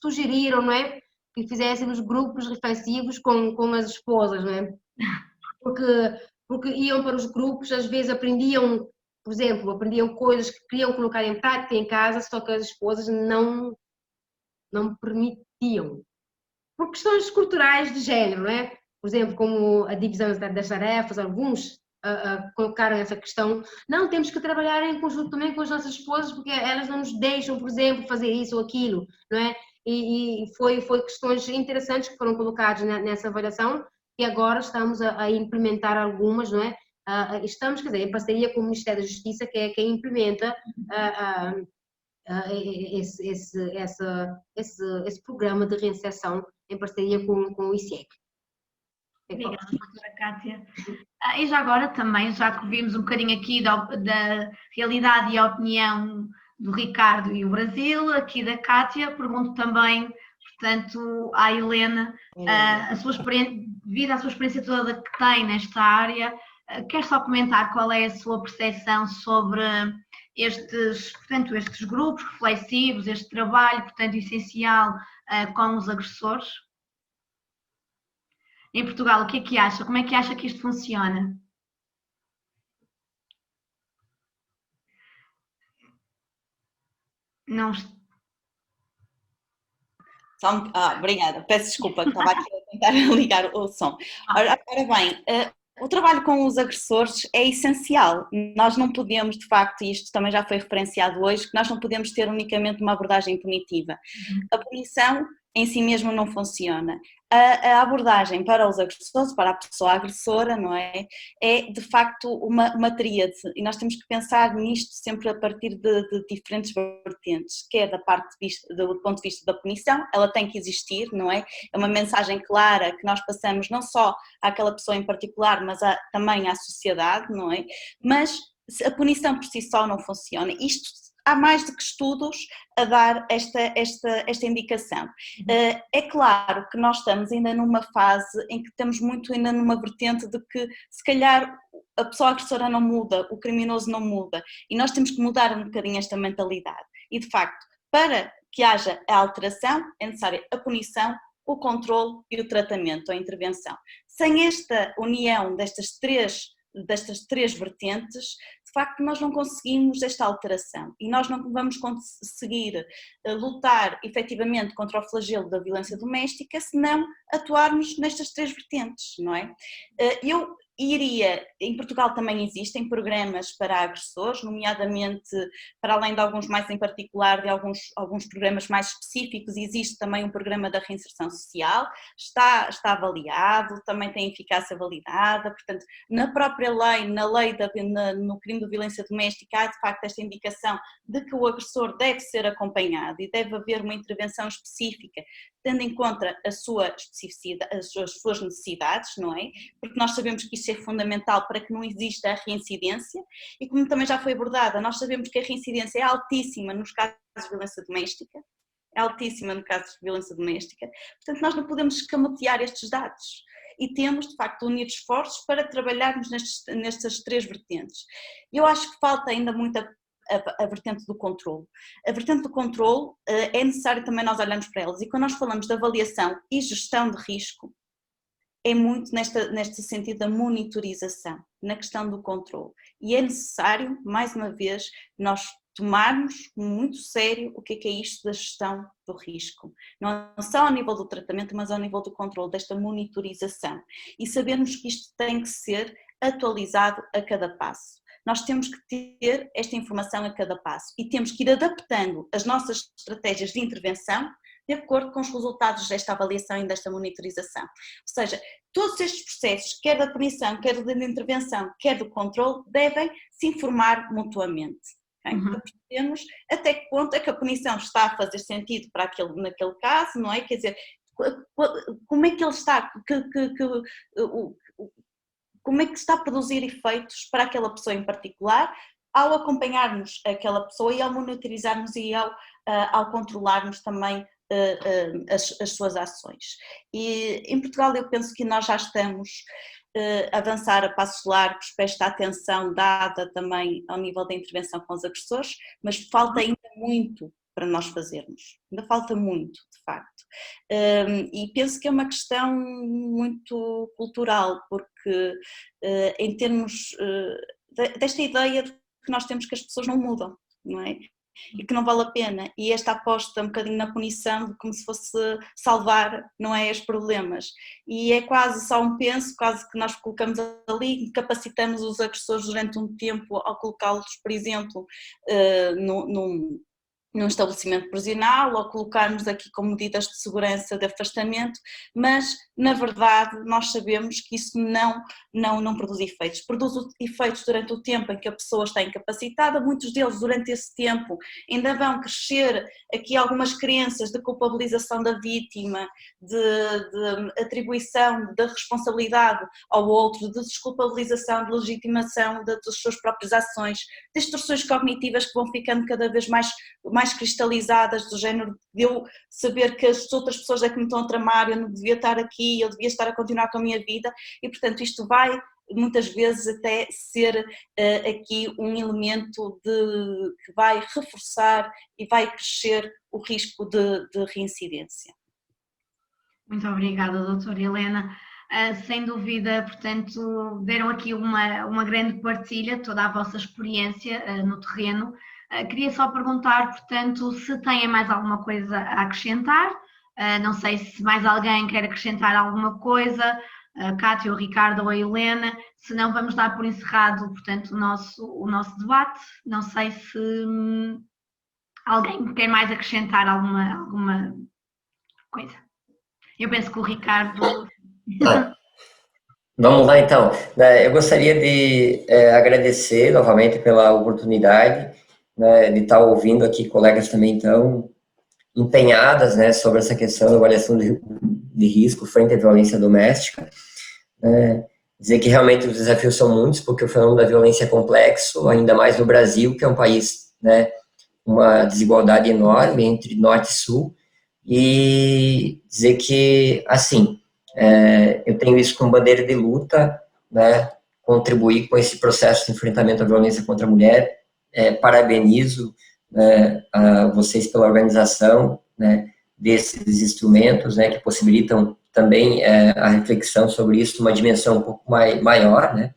sugeriram, não é? Que fizéssemos grupos reflexivos com as esposas, não é? Porque iam para os grupos, às vezes aprendiam, por exemplo, aprendiam coisas que queriam colocar em prática em casa, só que as esposas não permitiam. Por questões culturais de género, não é? Por exemplo, como a divisão das tarefas, alguns colocaram essa questão, não, temos que trabalhar em conjunto também com as nossas esposas, porque elas não nos deixam, por exemplo, fazer isso ou aquilo, não é? E foi questões interessantes que foram colocadas nessa avaliação e agora estamos a implementar algumas, não é? Estamos, quer dizer, em parceria com o Ministério da Justiça, que é quem implementa esse programa de reinserção em parceria com o ICEC. Obrigada, doutora Cátia. E já agora também, já que vimos um bocadinho aqui da realidade e a opinião do Ricardo e o Brasil, aqui da Cátia, pergunto também, portanto, à Helena, a sua experiência, devido à sua experiência toda que tem nesta área, quer só comentar qual é a sua percepção sobre estes grupos reflexivos, este trabalho, portanto, essencial com os agressores? Em Portugal, o que acha? Como é que acha que isto funciona? Não, Obrigada, peço desculpa, que estava aqui a tentar ligar o som. Ora bem, o trabalho com os agressores é essencial. Nós não podemos, de facto, e isto também já foi referenciado hoje, que nós não podemos ter unicamente uma abordagem punitiva. A punição em si mesma não funciona. A abordagem para os agressores, para a pessoa agressora, não é? É de facto uma tríade, e nós temos que pensar nisto sempre a partir de diferentes vertentes, quer da parte do ponto de vista da punição, ela tem que existir, não é? É uma mensagem clara que nós passamos não só àquela pessoa em particular, mas também à sociedade, não é? Mas a punição por si só não funciona. Isto há mais do que estudos a dar esta indicação. É claro que nós estamos ainda numa fase em que estamos muito ainda numa vertente de que se calhar a pessoa agressora não muda, o criminoso não muda, e nós temos que mudar um bocadinho esta mentalidade. E de facto, para que haja a alteração, é necessária a punição, o controle e o tratamento, a intervenção. Sem esta união destas três vertentes, de facto nós não conseguimos esta alteração e nós não vamos conseguir lutar efetivamente contra o flagelo da violência doméstica se não atuarmos nestas três vertentes, não é? Eu em Portugal também existem programas para agressores, nomeadamente, para além de alguns mais em particular, de alguns programas mais específicos, existe também um programa da reinserção social, está avaliado, também tem eficácia validada, portanto, na própria lei, no crime de violência doméstica, há de facto esta indicação de que o agressor deve ser acompanhado e deve haver uma intervenção específica, tendo em conta a sua especificidade, as suas necessidades, não é? Porque nós sabemos que isso é fundamental para que não exista a reincidência e, como também já foi abordada, nós sabemos que a reincidência é altíssima nos casos de violência doméstica, portanto nós não podemos escamotear estes dados e temos de facto unir esforços para trabalharmos nestas três vertentes. Eu acho que falta ainda muito a vertente do controle. A vertente do controle é necessário também nós olharmos para elas, e quando nós falamos de avaliação e gestão de risco, é muito neste sentido da monitorização, na questão do controle. E é necessário, mais uma vez, nós tomarmos muito sério o que é isto da gestão do risco. Não só ao nível do tratamento, mas ao nível do controle, desta monitorização. E sabermos que isto tem que ser atualizado a cada passo. Nós temos que ter esta informação a cada passo e temos que ir adaptando as nossas estratégias de intervenção de acordo com os resultados desta avaliação e desta monitorização. Ou seja, todos estes processos, quer da punição, quer da intervenção, quer do controle, devem se informar mutuamente. Okay? Para percebermos até que ponto é que a punição está a fazer sentido para naquele caso, não é? Quer dizer, como é que ele está, como é que está a produzir efeitos para aquela pessoa em particular, ao acompanharmos aquela pessoa e ao monitorizarmos e ao controlarmos também as suas ações. E em Portugal eu penso que nós já estamos a avançar a passos largos para esta atenção dada também ao nível da intervenção com os agressores, mas falta ainda muito para nós fazermos, ainda falta muito, de facto. E penso que é uma questão muito cultural, porque em termos desta ideia de que nós temos que as pessoas não mudam, não é? E que não vale a pena, e esta aposta um bocadinho na punição como se fosse salvar, não é, os problemas, e é quase só um penso, quase que nós colocamos ali, capacitamos os agressores durante um tempo ao colocá-los, por exemplo, num estabelecimento prisional ou colocarmos aqui como medidas de segurança de afastamento, mas na verdade nós sabemos que isso não produz efeitos. Produz efeitos durante o tempo em que a pessoa está incapacitada, muitos deles durante esse tempo ainda vão crescer aqui algumas crenças de culpabilização da vítima, de atribuição da responsabilidade ao outro, de desculpabilização, de legitimação das suas próprias ações, distorções cognitivas que vão ficando cada vez mais cristalizadas, do género de eu saber que as outras pessoas é que me estão a tramar, eu não devia estar aqui, eu devia estar a continuar com a minha vida, e portanto isto vai muitas vezes até ser aqui um elemento que vai reforçar e vai crescer o risco de reincidência. Muito obrigada, doutora Helena. Sem dúvida, portanto, deram aqui uma grande partilha, toda a vossa experiência no terreno, Queria só perguntar, portanto, se têm mais alguma coisa a acrescentar. Não sei se mais alguém quer acrescentar alguma coisa, a Cátia, o Ricardo ou a Helena. Se não, vamos dar por encerrado, portanto, o nosso debate. Não sei se alguém quer mais acrescentar alguma coisa. Eu penso que o Ricardo... Vamos lá, então. Eu gostaria de agradecer novamente pela oportunidade, né, de estar ouvindo aqui colegas também tão empenhadas, né, sobre essa questão da avaliação de risco frente à violência doméstica. Dizer que realmente os desafios são muitos, porque o fenômeno da violência é complexo, ainda mais no Brasil, que é um país, né, uma desigualdade enorme entre norte e sul, e dizer que, assim, eu tenho isso como bandeira de luta, né, contribuir com esse processo de enfrentamento à violência contra a mulher. Parabenizo, né, a vocês pela organização, né, desses instrumentos, né, que possibilitam também a reflexão sobre isso numa dimensão um pouco maior, né,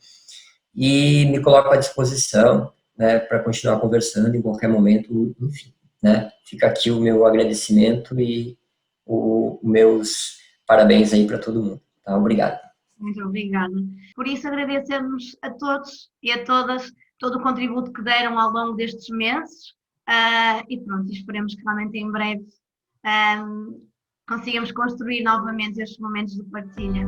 e me coloco à disposição, né, para continuar conversando em qualquer momento, enfim, né, fica aqui o meu agradecimento e os meus parabéns aí para todo mundo, tá? Obrigado. Muito obrigada. Por isso, agradecemos a todos e a todas todo o contributo que deram ao longo destes meses e pronto, esperemos que realmente em breve consigamos construir novamente estes momentos de partilha.